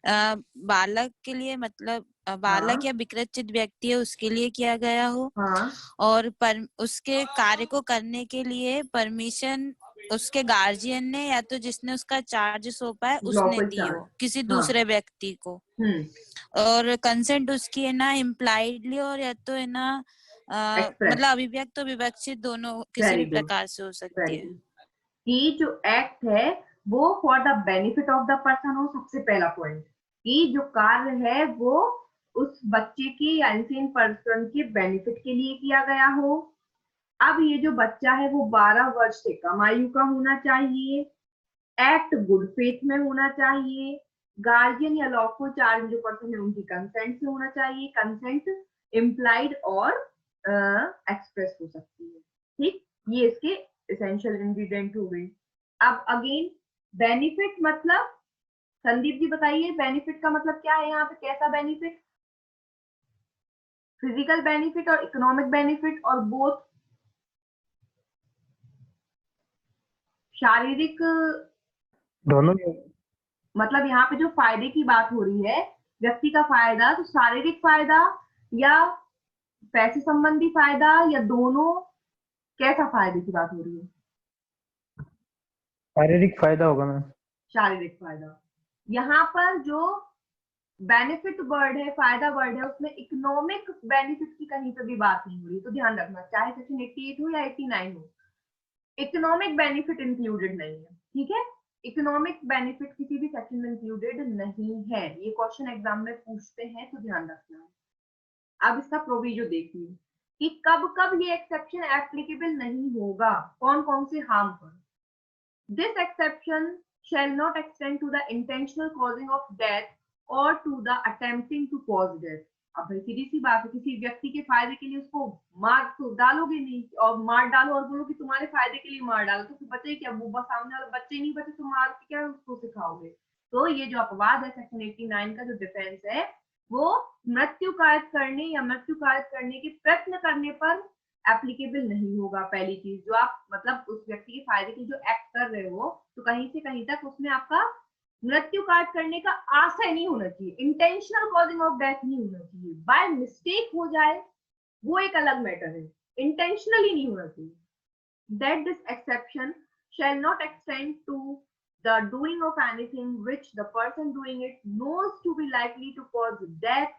बालक के लिए, मतलब बालक हाँ, या विकृत व्यक्ति है उसके लिए किया गया हो हाँ, और उसके कार्य को करने के लिए परमिशन उसके गार्जियन ने या तो जिसने उसका चार्ज सौंपा है उसने लॉफुल दी चार्ज, हो किसी हाँ, दूसरे व्यक्ति को, और कंसेंट उसकी है ना इम्प्लाइडली और या तो है ना एक्सप्रेस। मतलब अभिव्यक्त और विवक्षित दोनों किसी भी वेरी गुड, प्रकार से हो सकती वेरी है। गुड। कि जो एक्ट है वो for the benefit of the person हो, सबसे पहला पॉइंट। कि जो कार्य है वो उस बच्चे के या इंसेन पर्सन के बेनिफिट के लिए किया गया हो। अब ये जो बच्चा है वो 12 वर्ष से कम आयु का होना चाहिए, एक्ट गुड फेथ में होना चाहिए, गार्जियन या लॉफुल चार्ज जो पर्सन है उनकी कंसेंट से होना चाहिए, कंसेंट इम्प्लाइड और एक्सप्रेस हो सकती है। ठीक, ये इसके एसेंशियल इंग्रेडिएंट हो गए। अब अगेन बेनिफिट मतलब, संदीप जी बताइए बेनिफिट का मतलब क्या है यहाँ पे? कैसा बेनिफिट? फिजिकल बेनिफिट और इकोनॉमिक बेनिफिट और बोथ? शारीरिक दोनों। मतलब यहाँ पे जो फायदे की बात हो रही है, व्यक्ति का फायदा, तो शारीरिक फायदा या पैसे संबंधी फायदा या दोनों? कैसा फायदे की बात हो रही है? शारीरिक फायदा होगा मैम। शारीरिक फायदा। यहाँ पर जो बेनिफिट वर्ड है, फायदा वर्ड है, उसमें इकोनॉमिक बेनिफिट की कहीं पर भी बात नहीं हो रही, तो ध्यान रखना, चाहे सेक्शन 88 हो या 89 हो, इकोनॉमिक बेनिफिट इंक्लूडेड नहीं है। ठीक है, इकोनॉमिक बेनिफिट किसी भी सेक्शन में इंक्लूडेड नहीं है। ये क्वेश्चन एग्जाम में पूछते हैं, तो ध्यान रखना। अब इसका प्रोविजो देखिए कि कब कब ये एक्सेप्शन एप्लीकेबल नहीं होगा, कौन कौन से हार्म पर। This exception shall not extend to the intentional causing of death or to the attempting to cause death। अब भाई सीधी सी बात है, किसी व्यक्ति के फायदे के लिए उसको मार तो डालोगे नहीं, और मार डालो और बोलो कि तुम्हारे फायदे के लिए मार डालो, तो फिर बचे क्या? वो बस सामने वाला बच्चे नहीं बचे तो मार के क्या उसको सिखाओगे? तो ये जो अपवाद है सेक्शन 89 का जो डिफेंस है, वो मृत्यु कायद करने या मृत्यु कायद करने के प्रयत्न करने पर एप्लीकेबल नहीं होगा। पहली चीज, जो आप मतलब उस व्यक्ति के फायदे के जो एक्ट कर रहे हो, तो कहीं से कहीं तक उसमें आपका मृत्यु काट करने का आशय नहीं होना चाहिए, इंटेंशनल कॉजिंग ऑफ डेथ नहीं होना चाहिए। बाय मिस्टेक हो जाए वो एक अलग मैटर है, इंटेंशनली नहीं होना चाहिए। That this exception shall not extend to the doing of anything which the person doing it knows to be likely to cause death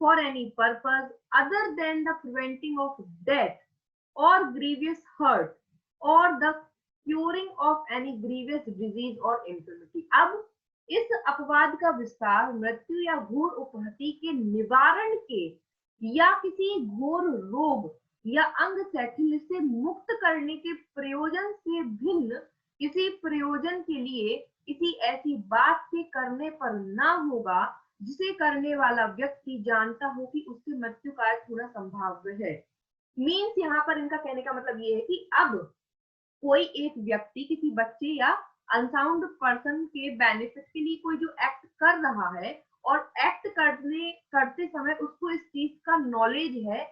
for any purpose other than the preventing of death or grievous hurt or the curing of any grievous disease or infirmity। अब इस अपवाद का विस्तार मृत्यु या घोर उपहति के निवारण के या किसी घोर रोग या अंग शैथिल्य से मुक्त करने के प्रयोजन से भिन्न किसी प्रयोजन के लिए किसी ऐसी बात के करने पर ना होगा जिसे करने वाला व्यक्ति जानता हो कि उससे मृत्यु कायद होना संभाव्य है। मीन्स यहाँ पर इनका कहने का मतलब ये है कि अब कोई एक व्यक्ति किसी बच्चे या अनसाउंड पर्सन के बेनिफिट के लिए कोई जो एक्ट कर रहा है, और एक्ट करते समय उसको इस चीज का नॉलेज है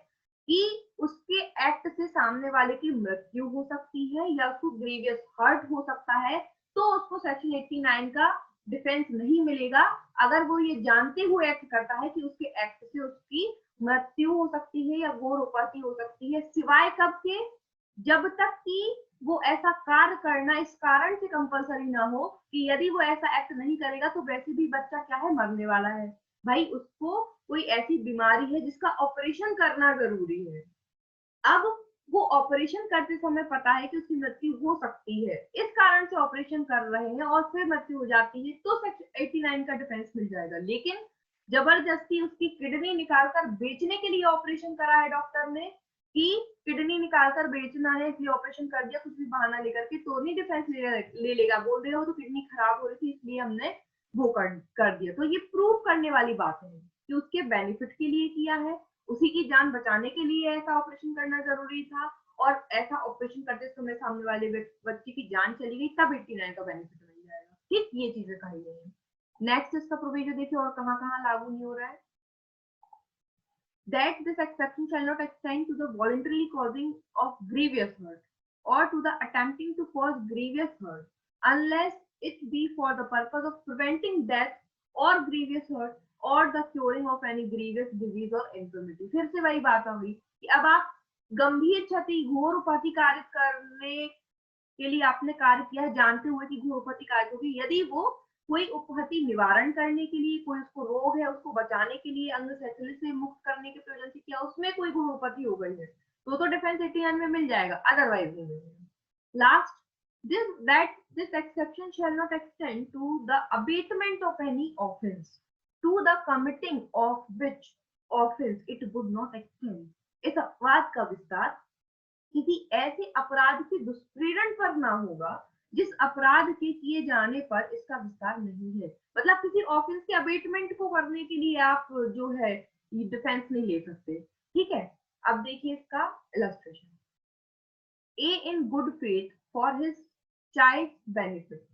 कि उसके एक्ट से सामने वाले की मृत्यु हो सकती है या उसको ग्रीवियस हर्ट हो सकता है, तो उसको सेक्शन 89 का डिफेंस नहीं मिलेगा। अगर वो ये जानते हुए एक्ट करता है कि उसके एक्ट से उसकी मृत्यु हो सकती है या घोर उपहति हो सकती है, सिवाय कब के? जब तक कि वो ऐसा कार्य करना इस कारण से कंपलसरी ना हो कि यदि वो ऐसा एक्ट नहीं करेगा तो वैसे भी बच्चा क्या है, मरने वाला है। भाई उसको कोई ऐसी बीमारी है जिसका ऑपरेशन करना जरूरी है, अब वो ऑपरेशन करते समय पता है कि उसकी मृत्यु हो सकती है, इस कारण से ऑपरेशन कर रहे हैं और फिर मृत्यु हो जाती है, तो सेक्शन 89 का डिफेंस मिल जाएगा। लेकिन जबरदस्ती उसकी किडनी निकालकर बेचने के लिए ऑपरेशन करा है डॉक्टर ने, कि किडनी निकालकर बेचना है इसलिए ऑपरेशन कर दिया, कुछ भी बहाना लेकर के, तो नहीं डिफेंस ले लेगा। बोल रहे हो तो किडनी खराब हो रही थी इसलिए हमने वो कर दिया। तो ये प्रूव करने वाली बात है कि उसके बेनिफिट के लिए किया है, उसी की जान बचाने के लिए ऐसा ऑपरेशन करना जरूरी था, और ऐसा ऑपरेशन करते समय सामने वाले बच्चे की जान चली गई, तब 89 का बेनिफिट मिल जाएगा। ठीक, ये चीजें कही गई है। नेक्स्ट इसका प्रोविजन देखिए और कहाँ लागू नहीं हो रहा है। That this exception shall not extend to the voluntarily causing of grievous hurt or to the attempting to cause grievous hurt unless it be for the purpose of preventing death or grievous hurt or the curing of any grievous disease or infirmity। फिर से वही बात होगी कि अब आप गंभीर क्षति घोर उपहति कार्य करने के लिए आपने कार्य किया है जानते हुए कि घोर उपहति कार्य होगी, यदि वो कोई उपहति निवारण करने के लिए, कोई उसको रोग है उसको बचाने के लिए, अंग शैथिल्य से मुक्त करने के प्रयोजन से किया, उसमें कोई घोर उपहति हो गई है तो डिफेंस 89 में मिल जाएगा, अदरवाइज नहीं मिलेगा। Last, this exception shall not extend to the abatement of any offense to the committing of which offense it would not extend। इस अपवाद का विस्तार किसी ऐसे अपराध के दुष्प्रेरण पर ना होगा जिस अपराध के किए जाने पर इसका विस्तार नहीं है। मतलब किसी ऑफेंस के अबेटमेंट को करने के लिए आप जो है डिफेंस नहीं ले सकते। ठीक है, अब देखिए इसका illustration. A in good faith for his child's benefit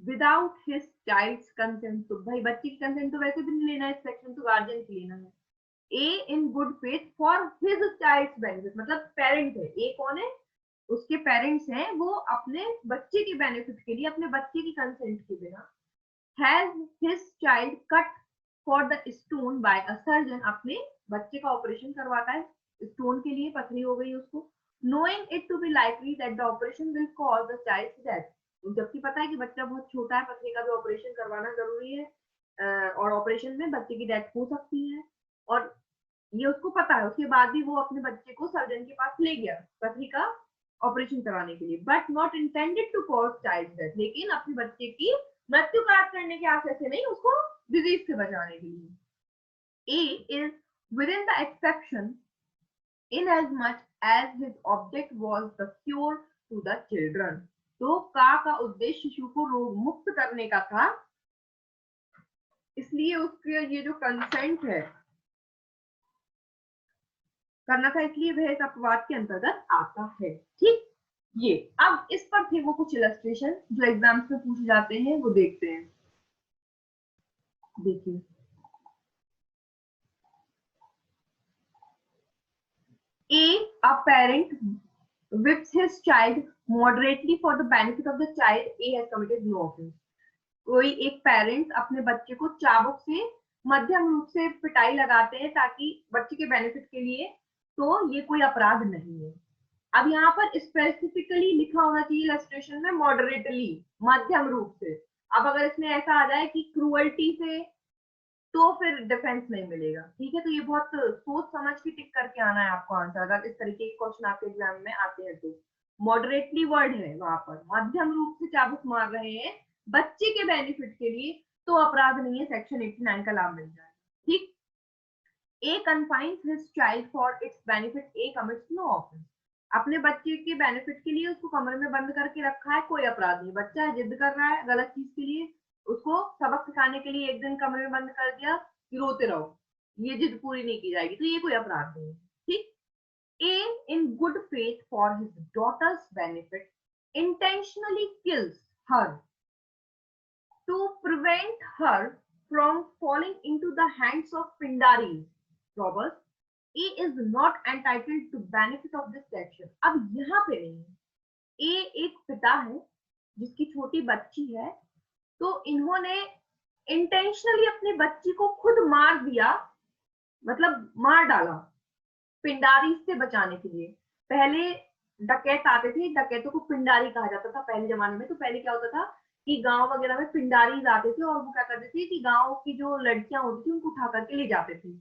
without his child's consent. तो भाई बच्चे की कंसेंट तो वैसे भी नहीं लेना है, इस सेक्शन तो गार्जियन की लेना है। A in good faith for his child's benefit, मतलब पेरेंट है, ए कौन है, उसके पेरेंट्स हैं, वो अपने बच्चे के बेनिफिट के लिए अपने बच्चे की कंसेंट के बिना has his child cut for the stone by a surgeon, अपने बच्चे का ऑपरेशन करवाता है स्टोन के लिए, पथरी हो गई उसको, knowing it to be likely that the operation will cause the child's death. जबकि पता है कि बच्चा बहुत छोटा है, पथरी का भी ऑपरेशन करवाना जरूरी है और ऑपरेशन में बच्चे की डेथ हो सकती है, और ये उसको पता है, उसके बाद भी वो अपने बच्चे को सर्जन के पास ले गया पथरी का ऑपरेशन कराने के लिए, but not intended to cause child death, लेकिन अपने बच्चे की मृत्यु प्राप्त करने के आशय से नहीं, उसको डिजीज से बचाने के लिए। A is within the exception in as much as his object was the cure to the children. तो का उद्देश्य शिशु को रोग मुक्त करने का था, इसलिए उसके ये जो कंसेंट है करना था, इसलिए वह इस अपवाद के अंतर्गत आता है। ठीक, ये अब इस पर थे वो कुछ इलस्ट्रेशन जो एग्जाम्स में पूछे जाते हैं, वो देखते हैं। देखिए, A parent whips his child moderately for the benefit of the child A has committed no offense। कोई एक पेरेंट्स अपने बच्चे को चाबुक से मध्यम रूप से पिटाई लगाते हैं ताकि बच्चे के बेनिफिट के लिए, तो ये कोई अपराध नहीं है। अब यहाँ पर स्पेसिफिकली लिखा होना चाहिए इलस्ट्रेशन में मॉडरेटली, मध्यम रूप से। अब अगर इसमें ऐसा आ जाए कि क्रूअल्टी से, तो फिर डिफेंस नहीं मिलेगा। ठीक है, तो ये बहुत सोच समझ के टिक करके आना है आपको आंसर, अगर इस तरीके के क्वेश्चन आपके एग्जाम में आते हैं तो। मॉडरेटली वर्ड है वहां पर, मध्यम रूप से चाबुक मार रहे हैं बच्चे के बेनिफिट के लिए, तो अपराध नहीं है, सेक्शन 89 का लाभ मिल जाएगा। ठीक, A confines his child for its benefit, A commits no offense। अपने बच्चे के बेनिफिट के लिए उसको कमरे में बंद करके रखा है, कोई अपराध नहीं। बच्चा जिद कर रहा है गलत चीज के लिए, उसको सबक सिखाने के लिए एक दिन कमरे में बंद कर दिया कि रोते रहो, ये जिद पूरी नहीं की जाएगी, तो ये कोई अपराध नहीं है। ठीक, A in good faith for his daughter's benefit intentionally kills her to prevent her from falling into the hands of Pindaris robbers। A is not entitled to benefit of this section। अब यहाँ पे नहीं है, A एक पिता है जिसकी छोटी बच्ची है, तो इन्होंने इंटेंशनली अपनी बच्ची को खुद मार दिया, मतलब मार डाला पिंडारी से बचाने के लिए। पहले डकैत आते थे, डकैतों को पिंडारी कहा जाता था पहले जमाने में। तो पहले क्या होता था कि गांव वगैरह में पिंडारी आते थे और वो क्या करते थे कि गांव की जो लड़कियां होती थी उनको उठा करके ले जाते थे।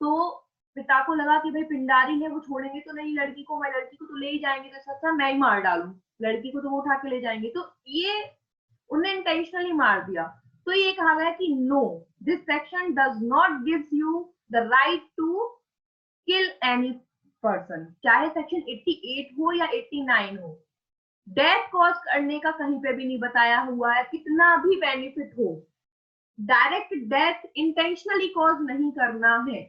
तो पिता को लगा कि भाई पिंडारी है, वो छोड़ेंगे तो नहीं लड़की को, मैं लड़की को तो ले ही जाएंगे, तो अच्छा मैं ही मार डालूं, लड़की को तो वो उठा के ले जाएंगे। तो ये उन्हें इंटेंशनली मार दिया। तो ये कहा गया कि no, this section does not gives you the right to kill any person, चाहे सेक्शन 88 हो या 89 हो। डेथ कॉज करने का कहीं पे भी नहीं बताया हुआ है, कितना भी बेनिफिट हो, डायरेक्ट डेथ इंटेंशनली कॉज नहीं करना है।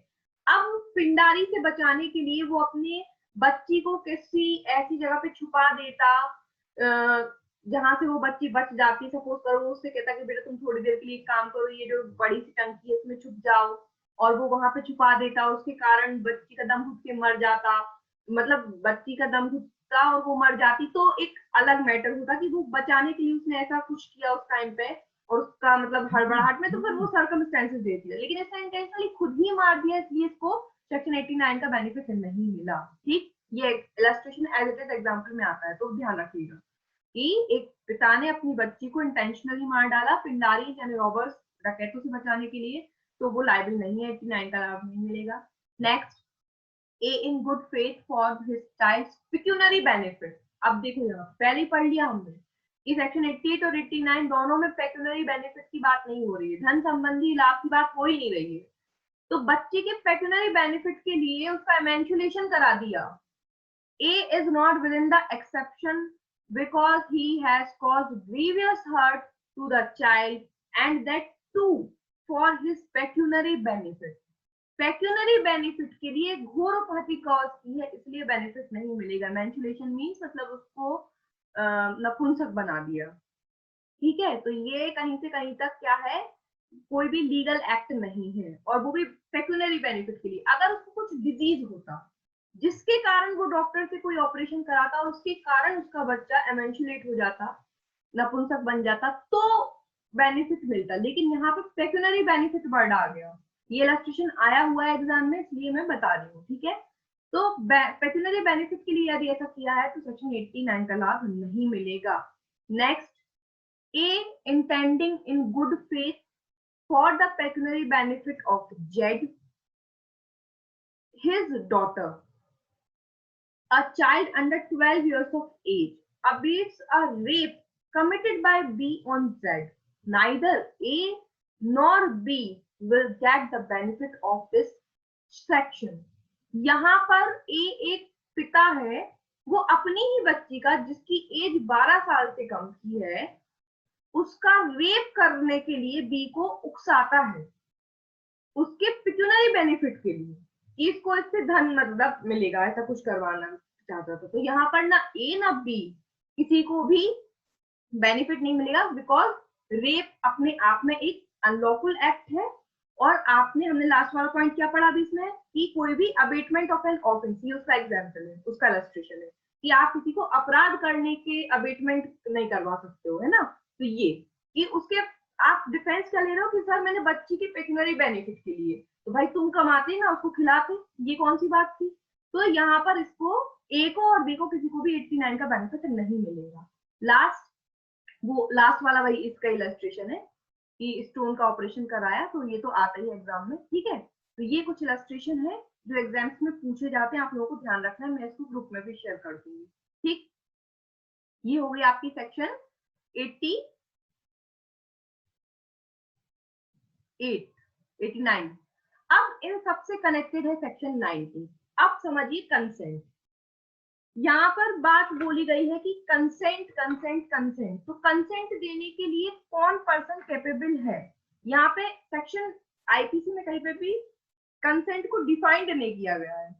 अब पिंडारी से बचाने के लिए वो अपने बच्ची को किसी ऐसी जगह पे छुपा देता जहां से वो बच्ची बच जाती। सपोज करो उससे कहता कि बेटा तुम थोड़ी देर के लिए काम करो, ये जो बड़ी सी टंकी है इसमें छुप जाओ, और वो वहां पे छुपा देता, उसके कारण बच्ची का दम घुट के मर जाता, मतलब बच्ची का दम घुटता और वो मर जाती, तो एक अलग मैटर होता कि वो बचाने के लिए उसने ऐसा कुछ किया उस टाइम पे, और उसका मतलब हड़बड़ाहट में, तो फिर वो सर्कमस्टेंसेस दे दिया। लेकिन इसने इंटेंशनली खुद ही मार दिया, इसलिए इसको सेक्शन 89 का बेनिफिट नहीं मिला। ठीक, ये illustration as it is example में आता है, तो ध्यान रखिएगा कि एक पिता ने अपनी बच्ची को इंटेंशनली मार डाला पिंडारी यानी रॉबर्स डकैतों से बचाने के लिए, तो वो लायबल नहीं है, 89 का लाभ नहीं मिलेगा। Next, A in good faith for his child's pecuniary benefit। अब देखो यहाँ पहले ही पढ़ लिया हमने कि सेक्शन 88 और 89 दोनों में पेक्यूनरी बेनिफिट की बात नहीं हो रही है, धन संबंधी लाभ की बात हो ही नहीं रही है। तो बच्चे के पेक्यूनरी बेनिफिट के लिए उसका इमेंचुलेशन करा दिया। A is not within the exception because he has caused grievous hurt to the child and that too for his pecuniary benefit। Pecuniary benefit के लिए घोर उपहति कॉज की है, इसलिए बेनिफिट नहीं मिलेगा। मैंचुलेशन मीन्स मतलब उसको नपुंसक बना दिया। ठीक है, तो ये कहीं से कहीं तक क्या है, कोई भी लीगल एक्ट नहीं है, और वो भी पेक्यूनरी बेनिफिट के लिए। अगर उसको कुछ डिजीज होता जिसके कारण वो डॉक्टर से कोई ऑपरेशन कराता और उसके कारण उसका बच्चा एमेंचुलेट हो जाता, नपुंसक बन जाता, तो बेनिफिट मिलता। लेकिन यहाँ पे पेक्यूनरी बेनिफिट वर्ड आ गया, ये इलस्ट्रेशन आया हुआ है एग्जाम में, इसलिए मैं बता रही हूँ। ठीक है, तो पेक्यूनरी बेनिफिट के लिए यदि ऐसा किया है तो सेक्शन 89 का लाभ नहीं मिलेगा। Next, A intending in good faith for the pecuniary benefit of Z, his daughter, a child under 12 years of age, abates a rape committed by B on Z, neither A nor B will get the benefit of this section। यहाँ पर A एक पिता है, वो अपनी ही बच्ची का जिसकी एज 12 साल से कम की है उसका रेप करने के लिए बी को उकसाता है उसके पिक्यूनरी बेनिफिट के लिए। कि इसको इससे धन मतलब मिलेगा, ऐसा कुछ करवाना चाहता था। तो यहाँ पर ना ए ना बी किसी को भी बेनिफिट नहीं मिलेगा, बिकॉज रेप अपने आप में एक अनलॉफुल एक्ट है। और आपने, हमने लास्ट वाला पॉइंट क्या पढ़ा अभी इसमें, कि कोई भी अबेटमेंट ऑफ एन ऑफेंस, ये उसका एग्जाम्पल है, उसका इलस्ट्रेशन है कि आप किसी को अपराध करने के अबेटमेंट नहीं करवा सकते हो, है ना। तो ये कि उसके आप डिफेंस कर ले रहे हो कि सर मैंने बच्ची के पेक्यूनरी बेनिफिट के लिए, तो भाई तुम कमाते ना उसको खिलाते, ये कौन सी बात थी। तो यहाँ पर इसको ए को और बी को किसी को भी 89 का बेनिफिट नहीं मिलेगा। लास्ट, वो लास्ट वाला वही इसका इलस्ट्रेशन है कि स्टोन का ऑपरेशन कराया, तो ये तो आता ही एग्जाम में, ठीक है। तो ये कुछ इलस्ट्रेशन है जो एग्जाम्स में पूछे जाते हैं, आप लोगों को ध्यान रखना है, मैं इसको ग्रुप में भी शेयर कर दूंगी, ठीक। ये हो गई आपकी सेक्शन 89। अब इन सबसे कनेक्टेड है सेक्शन 90। अब समझिए कंसेंट। यहाँ पर बात बोली गई है कि कंसेंट कंसेंट कंसेंट, तो कंसेंट देने के लिए कौन पर्सन कैपेबल है। यहाँ पे सेक्शन आईपीसी में कहीं पे भी कंसेंट को डिफाइंड नहीं किया गया है,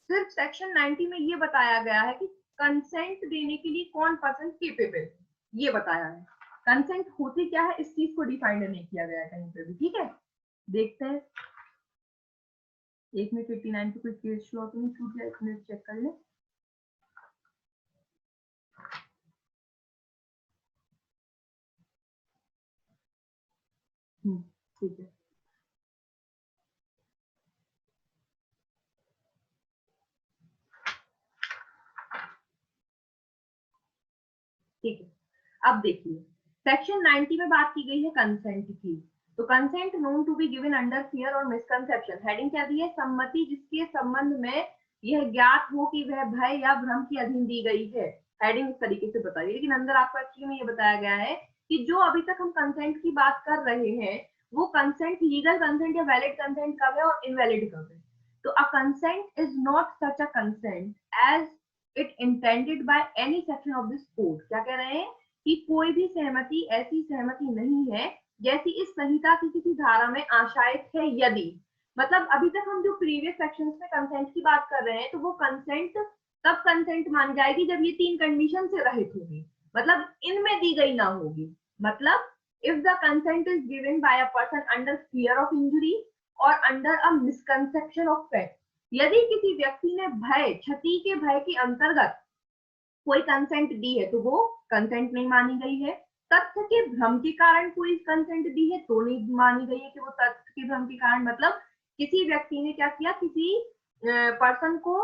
सिर्फ सेक्शन 90 में ये बताया गया है कि कंसेंट देने के लिए कौन पर्सन केपेबल, ये बताया है। कंसेंट होती क्या है इस चीज को डिफाइंड नहीं किया गया है कहीं पे भी, ठीक है। देखते हैं, 1 मिनट 89 पे कोई केस शो तो नहीं छूट जाए, 1 मिनट चेक कर ले। ठीक है, ठीक है। अब देखिए सेक्शन 90 में बात की गई है कंसेंट की। तो consent known to be given under fear और मिसकंसेप्शन, हेडिंग क्या दी है, सम्मति जिसके संबंध में यह ज्ञात हो कि वह भय या भ्रम के अधीन दी गई है। हेडिंग इस तरीके से बताइए, लेकिन अंदर आपको एक्चुअली में ये बताया गया है कि जो अभी तक हम कंसेंट की बात कर रहे हैं वो कंसेंट लीगल कंसेंट या वैलिड कंसेंट कब है और इनवैलिड कब है। तो a consent is not such a consent as it intended by any section of this code. क्या कह रहे हैं कि कोई भी सहमति ऐसी सहमति नहीं है जैसी इस संहिता की किसी धारा में आशायित है, यदि, मतलब अभी तक हम जो प्रीवियस सेक्शंस में कंसेंट की बात कर रहे हैं तो वो कंसेंट तब कंसेंट मानी जाएगी जब ये 3 कंडीशन से रहित होगी, मतलब इनमें दी गई ना होगी। मतलब if the consent is given by a person under fear of injury और under a misconception of fact, यदि किसी व्यक्ति ने भय, क्षति के भय के अंतर्गत कोई कंसेंट दी है तो वो कंसेंट नहीं मानी गई है। तथ्य के भ्रम के कारण कोई कंसेंट दी है तो नहीं मानी गई है कि वो तथ्य के भ्रम के कारण, मतलब किसी व्यक्ति ने क्या किया, किसी पर्सन को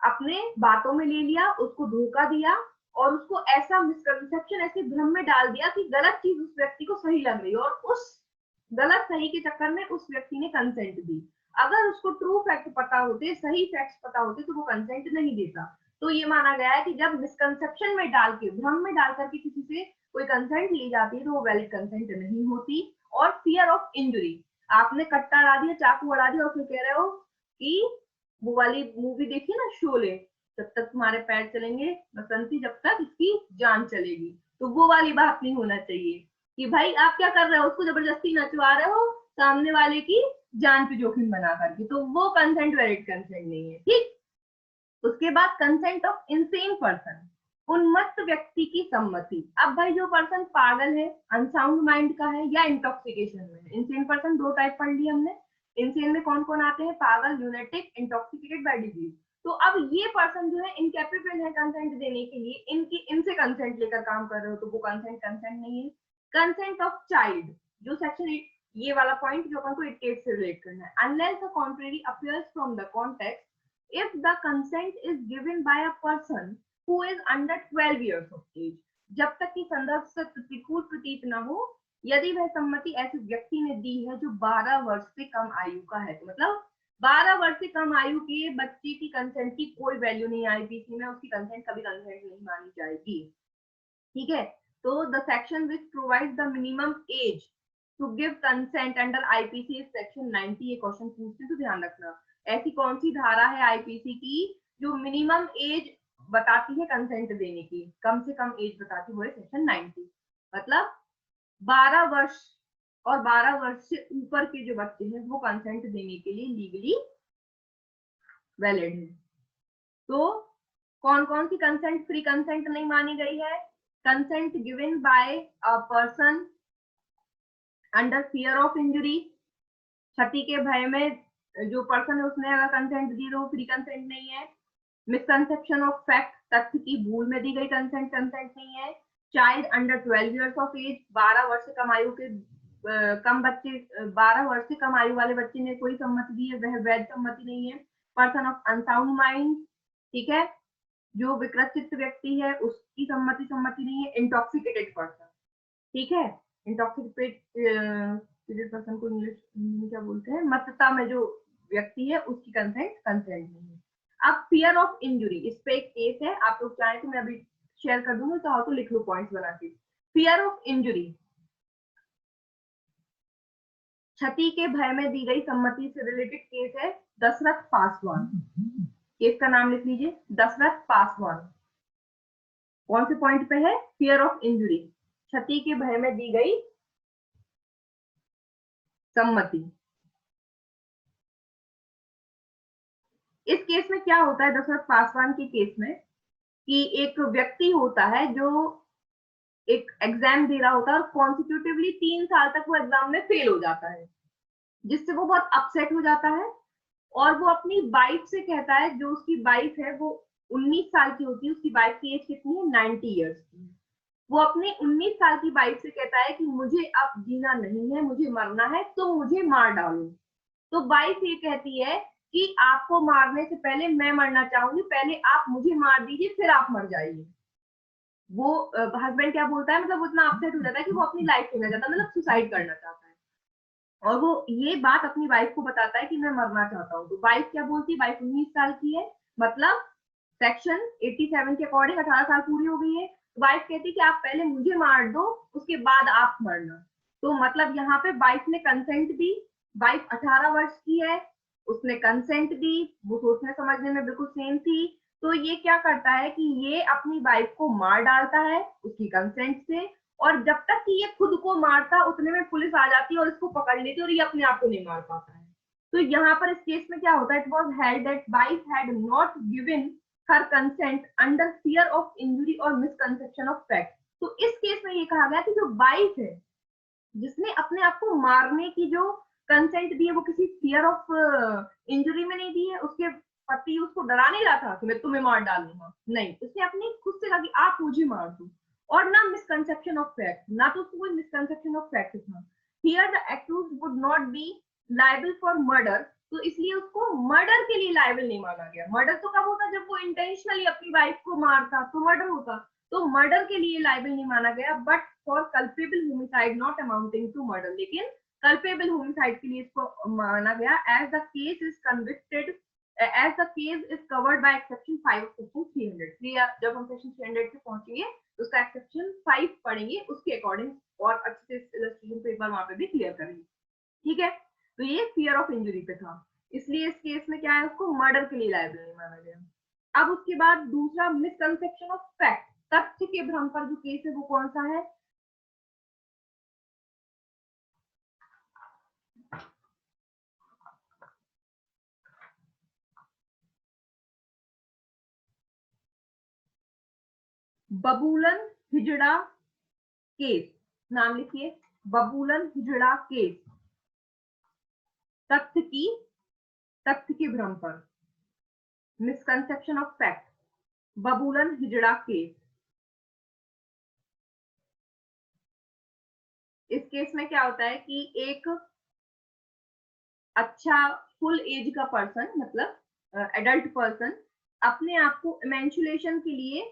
अपने बातों में ले लिया, उसको धोखा दिया और उसको ऐसा मिसकंसेप्शन, ऐसे भ्रम में डाल दिया कि गलत चीज उस व्यक्ति को सही लग रही है और उस गलत सही के चक्कर में उस व्यक्ति ने कंसेंट दी। अगर उसको ट्रू फैक्ट पता होते, सही फैक्ट्स पता होते तो वो कंसेंट नहीं देता। तो ये माना गया है कि जब मिसकंसेप्शन में डाल के, भ्रम में डाल करके किसी से कोई कंसेंट ली जाती है तो वो वैलिड कंसेंट नहीं होती। और फियर ऑफ इंजुरी, आपने कट्टा अड़ा दिया, चाकू अड़ा दिया और फिर कह रहे हो कि वो वाली मूवी देखी ना शोले, जब तक तुम्हारे पैर चलेंगे बसंती जब तक इसकी जान चलेगी, तो वो वाली बात नहीं होना चाहिए कि भाई आप क्या कर रहे हो, उसको जबरदस्ती नचवा रहे हो सामने वाले की जान पे जोखिम बना करके, तो वो कंसेंट वैलिड कंसेंट नहीं है, ठीक। उसके बाद कंसेंट ऑफ इंसेन पर्सन, उन्मत्त व्यक्ति की सम्मति। अब भाई जो पर्सन पागल है, अनसाउंड माइंड का है या इंटॉक्सिकेशन में है, इंसेन पर्सन 2 टाइप पढ़ लिया हमने। इंसेन में कौन कौन आते हैं, पागल, ल्यूनेटिक, इंटॉक्सिकेटेड बाय डिजीज। तो अब ये पर्सन जो है इनकैपेबल है कंसेंट देने के लिए, इनसे कंसेंट लेकर काम कर रहे हो तो वो कंसेंट नहीं है। कंसेंट ऑफ चाइल्ड, जो सेक्शन 8, ये वाला पॉइंट जो अपन को 88 से रिलेट करना है, unless the contrary appears from the context if the consent is given by a person who is under 12 years of age, जब तक कि संदर्भ से प्रतिकूल प्रतीत न हो, यदि वह सम्मति ऐसे व्यक्ति ने दी है जो 12 वर्ष से कम आयु का है। तो मतलब 12 वर्ष से कम आयु के बच्चे की कंसेंट की कोई वैल्यू नहीं आईपीसी में, उसकी कंसेंट कभी कंसेंट नहीं मानी जाएगी, ठीक है। तो the section which provide the minimum age to give consent under IPC section 90, ये क्वेश्चन पूछते हैं तो ध्यान रखना। ऐसी कौन सी धारा है आईपीसी की जो मिनिमम एज बताती है कंसेंट देने की, कम से कम एज बताती है, सेक्शन 90। मतलब 12 वर्ष और 12 वर्ष से ऊपर के जो बच्चे हैं वो कंसेंट देने के लिए लीगली वैलिड है। तो कौन कौन सी कंसेंट फ्री कंसेंट नहीं मानी गई है? Consent given by a person under fear of injury, क्षति के भय में जो पर्सन है उसने अगर कंसेंट दी तो वो फ्री कंसेंट नहीं है। मिसकंसेप्शन ऑफ फैक्ट, तथ्य की भूल में दी गई कंसेंट कंसेंट नहीं है। Child under 12 years of age, 12 वर्ष से कम आयु के कम बच्चे 12 वर्ष से कम आयु वाले बच्चे ने कोई सम्मति दी है, वह वैध सम्मति नहीं है। पर्सन ऑफ अनसाउंड माइंड, ठीक है, जो विकृत चित्त व्यक्ति है उसकी सम्मति नहीं है। इंटॉक्सिकेटेड पर्सन, ठीक है, इंटॉक्सिकेटेड पर्सन को इंग्लिश में क्या बोलते हैं, मत्तता में जो व्यक्ति है उसकी कंसेंट नहीं है। अब फियर ऑफ इंजुरी, इस पे एक केस है, आप लोग चाहें तो मैं अभी शेयर कर दूंगी, तो तो लिख लो पॉइंट्स बना के। फियर ऑफ इंजुरी, क्षति के भय में दी गई सम्मति से रिलेटेड केस है दशरथ पासवान। केस का नाम लिख लीजिए, दशरथ पासवान। कौन से पॉइंट पे है? फियर ऑफ इंजुरी, क्षति के भय में दी गई सम्मति। इस केस में क्या होता है दशरथ पासवान के केस में, कि एक व्यक्ति होता है जो एक एग्जाम दे रहा होता है और कॉन्सिक्यूटिवली 3 साल तक वो एग्जाम में फेल हो जाता है, जिससे वो बहुत अपसेट हो जाता है और वो अपनी वाइफ से कहता है, जो उसकी वाइफ है वो 19 साल की होती है, उसकी वाइफ की एज कितनी है? 90 इयर्स की। वो अपने 19 साल की वाइफ से कहता है कि मुझे अब जीना नहीं है, मुझे मरना है, तो मुझे मार डालो। तो वाइफ ये कहती है कि आपको मारने से पहले मैं मरना चाहूंगी, पहले आप मुझे मार दीजिए फिर आप मर जाइए। वो हस्बैंड क्या बोलता है, मतलब वो इतना अपसेट हो जाता है कि वो अपनी लाइफ लेना चाहता है, मतलब सुसाइड करना चाहता है, और वो ये बात अपनी वाइफ को बताता है कि मैं मरना चाहता हूँ। तो वाइफ क्या बोलती है? वाइफ 19 साल की है, मतलब सेक्शन 87 के अकॉर्डिंग 18 साल पूरी हो गई है। वाइफ कहती है कि आप पहले मुझे मार दो, उसके बाद आप मरना। तो मतलब यहाँ पे वाइफ ने कंसेंट दी, वाइफ 18 वर्ष की है, उसने कंसेंट दी, वो सोचने समझने में बिल्कुल सेम थी। तो ये क्या करता है कि ये अपनी वाइफ को मार डालता है उसकी कंसेंट से, और जब तक कि ये खुद को मारता उतने में पुलिस आ जाती है और इसको पकड़ लेती है और ये अपने आप को नहीं मार पाता है। तो यहाँ पर इस केस में क्या होता है? It was held that wife had not given her consent under fear of injury और मिसकंसेप्शन ऑफ फैक्ट। तो इस केस में ये कहा गया कि जो वाइफ है जिसने अपने आप को मारने की जो कंसेंट दी है वो किसी फियर ऑफ इंजुरी में नहीं दी है, उसके पति उसको डरा नहीं रहा था कि मैं तुम्हें मार डालूंगा, नहीं, उसने अपनी खुद से कहा कि आप मुझे मार दो। और ना मिसकंसेप्शन ऑफ फैक्ट, ना तो उसको कोई मिसकंसेप्शन ऑफ फैक्ट था। Here the accused would not be liable for murder, तो इसलिए उसको मर्डर के लिए लायबल नहीं माना गया। मर्डर तो कब होता? जब वो इंटेंशनली अपनी वाइफ को मारता तो मर्डर होता, तो मर्डर के लिए लायबल नहीं माना गया, but for culpable homicide not amounting to murder. लेकिन कल्पेबल होमिसाइड के लिए इसको माना गया as the case is convicted as the case is covered by exception 5 of section 300। जब हम सेक्शन 300 पे पहुंचेंगे तो उसका एक्सेप्शन 5 पढ़ेंगे, उसके अकॉर्डिंग और अच्छे से इलस्ट्रेशन को एक बार वहां पे भी क्लियर करेंगे, ठीक है। तो ये फियर ऑफ इंजुरी पे था, इसलिए इस केस में क्या है, उसको मर्डर के लिए लायबल नहीं माना गया। अब उसके बाद दूसरा मिसकंसेप्शन ऑफ फैक्ट, तथ्य के भ्रम पर जो केस है वो कौन सा है? बबूलन हिजड़ा केस, नाम लिखिए, बबूलन हिजड़ा केस। तथ्य के भ्रम पर, मिसकंसेप्शन ऑफ फैक्ट, बबूलन हिजड़ा केस। इस केस में क्या होता है कि एक अच्छा फुल एज का पर्सन, मतलब एडल्ट पर्सन, अपने आप को इमेंचुलेशन के लिए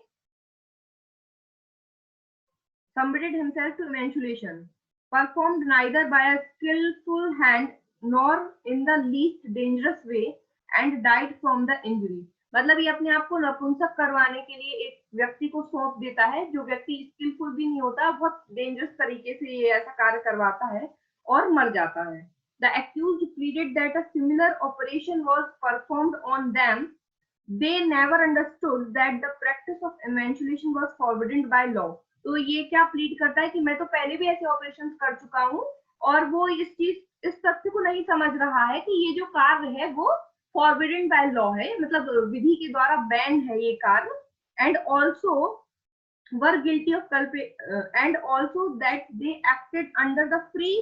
submitted himself to emasculation, performed neither by a skillful hand nor in the least dangerous way and died from the injury। मतलब ये अपने आप को नपुंसक करवाने के लिए एक व्यक्ति को सौंप देता है, जो व्यक्ति स्किलफुल भी नहीं होता, बहुत डेंजरस तरीके से ये ऐसा कार्य करवाता है और मर जाता है। The accused pleaded that a similar operation was performed on them. They never understood that the practice of emasculation was forbidden by law। तो ये क्या प्लीड करता है कि मैं तो पहले भी ऐसे ऑपरेशंस कर चुका हूँ, और वो इस तथ्य को नहीं समझ रहा है कि ये जो कार्य है वो फॉरबिडन बाय लॉ है, मतलब विधि के द्वारा बैन है ये कार्य, and also were guilty of and also that they acted under the free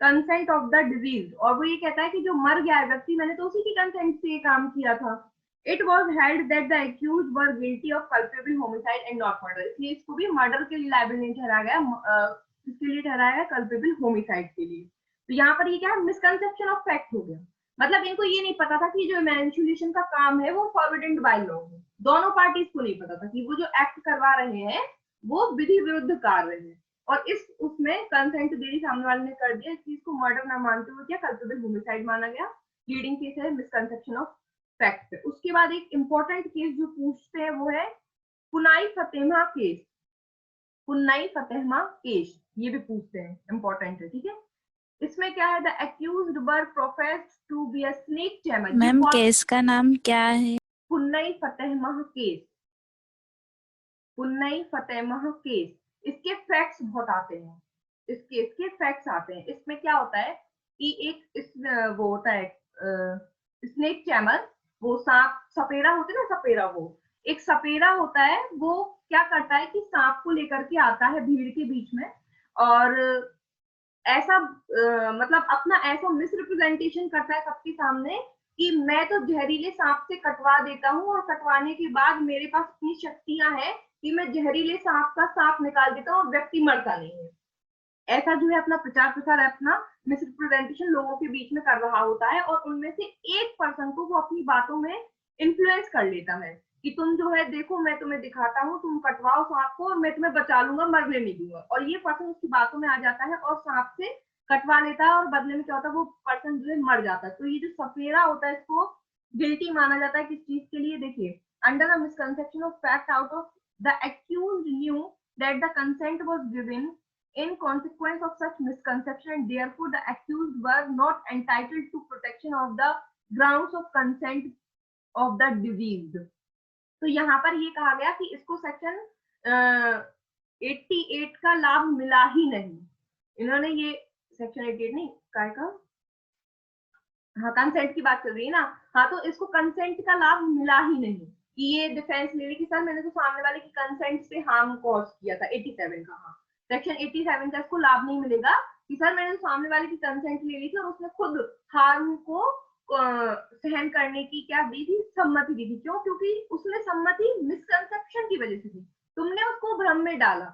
consent of the deceased। और वो ये कहता है कि जो मर गया है व्यक्ति, मैंने तो उसी की कंसेंट से ये काम किया था। It was held that the accused were guilty of culpable homicide and not murder। इसलिए इसको भी मर्डर के लिए लायबल नहीं ठहराया गया, इसके लिए ठहराया गया कल्पेबल होमिसाइड के लिए। तो यहाँ पर ये क्या है, मिसकंसेप्शन ऑफ फैक्ट हो गया। मतलब इनको ये नहीं पता था कि जो मैनिपुलेशन का काम है वो फॉरबिडन बाय लॉ है। दोनों पार्टीज को नहीं पता था कि वो जो एक्ट करवा रहे हैं वो विधि विरुद्ध कार्य है, और इस उसमें कंसेंट दे दी सामने वाले ने कर दिया, इस चीज को मर्डर ना मानते हुए क्या कल्पेबल होमिसाइड माना गया। लीडिंग केस है मिसकंसेप्शन ऑफ फैक्ट। उसके बाद एक इंपॉर्टेंट केस जो पूछते हैं वो है पुनाई फतेमा केस। पुनाई फतेमा केस ये भी पूछते हैं, इंपॉर्टेंट है, ठीक है। इसमें क्या है, the accused were professed to be a snake charmer. Ma'am case का नाम क्या है? Punai Fatema case, Punai Fatema case. इसके फैक्ट्स बहुत आते हैं, इस केस के फैक्ट्स आते हैं। इसमें क्या होता है कि एक वो होता है स्नेक चैमर, वो सांप सपेरा होते हैं ना, सपेरा, वो एक सपेरा होता है, वो क्या करता है कि सांप को लेकर के आता है भीड़ के बीच में, और ऐसा मतलब अपना ऐसा मिसरिप्रेजेंटेशन करता है सबके सामने कि मैं तो जहरीले सांप से कटवा देता हूँ, और कटवाने के बाद मेरे पास इतनी शक्तियां हैं कि मैं जहरीले सांप का सांप निकाल देता हूँ और व्यक्ति मरता नहीं है। ऐसा जो है अपना प्रचार प्रसार, अपना मिसरिप्रेजेंटेशन लोगों के बीच में कर रहा होता है, और उनमें से एक पर्सन को वो अपनी बातों में इन्फ्लुएंस कर लेता है कि तुम जो है देखो, मैं तुम्हें दिखाता हूँ, तुम कटवाओ सांप को और मैं तुम्हें बचा लूंगा, मरने नहीं दूंगा। और ये पर्सन उसकी बातों में आ जाता है और सांप से कटवा लेता है, और बदले में क्या होता है, वो पर्सन जो है मर जाता है। तो ये जो सपेरा होता है इसको गिल्टी माना जाता है किस चीज के लिए, देखिए, under the misconception of fact out of the accused knew that the consent was given in consequence of such misconception, and therefore the accused were not entitled to protection of the grounds of consent of the deceased। तो यहाँ पर ये कहा गया कि इसको section 88 का लाभ मिला ही नहीं। इन्होंने ये सेक्शन 88 नहीं काय का, हाँ कंसेंट की बात चल रही है ना, हाँ, तो इसको कंसेंट का लाभ मिला ही नहीं कि ये डिफेंस ले रही कि सर मैंने तो सामने वाले की कंसेंट से हार्म कॉज किया था, 87 का, हाँ, सेक्शन 87 का इसको लाभ नहीं मिलेगा कि सर मैंने तो सामने वाले की कंसेंट ले ली थी और उसने खुद हार्म को सहन करने की क्या दी थी, सम्मति दी थी। क्यों? क्योंकि उसने सम्मति मिसकंसेप्शन की वजह से दी, तुमने उसको भ्रम में डाला,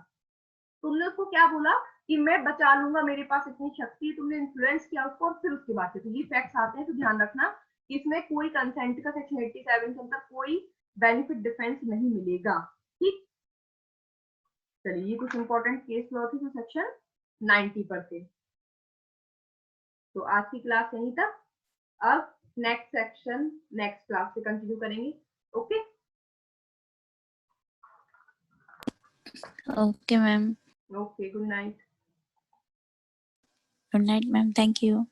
तुमने उसको क्या बोला कि मैं बचा लूंगा, मेरे पास इतनी शक्ति है, तुमने इन्फ्लुएंस किया उसको, और फिर उसके बाद से ये फैक्ट्स आते हैं। तो ध्यान रखना कि इसमें कोई कंसेंट का सेक्शन 87 के अंदर कोई बेनिफिट डिफेंस नहीं मिलेगा, ठीक। चलिए, ये कुछ इंपॉर्टेंट केस लॉ थी जो सेक्शन 90 पर थे। तो आज की क्लास यहीं तक, अब नेक्स्ट सेक्शन नेक्स्ट क्लास से कंटिन्यू करेंगे। Okay okay ma'am, okay, good night. Good night ma'am, thank you.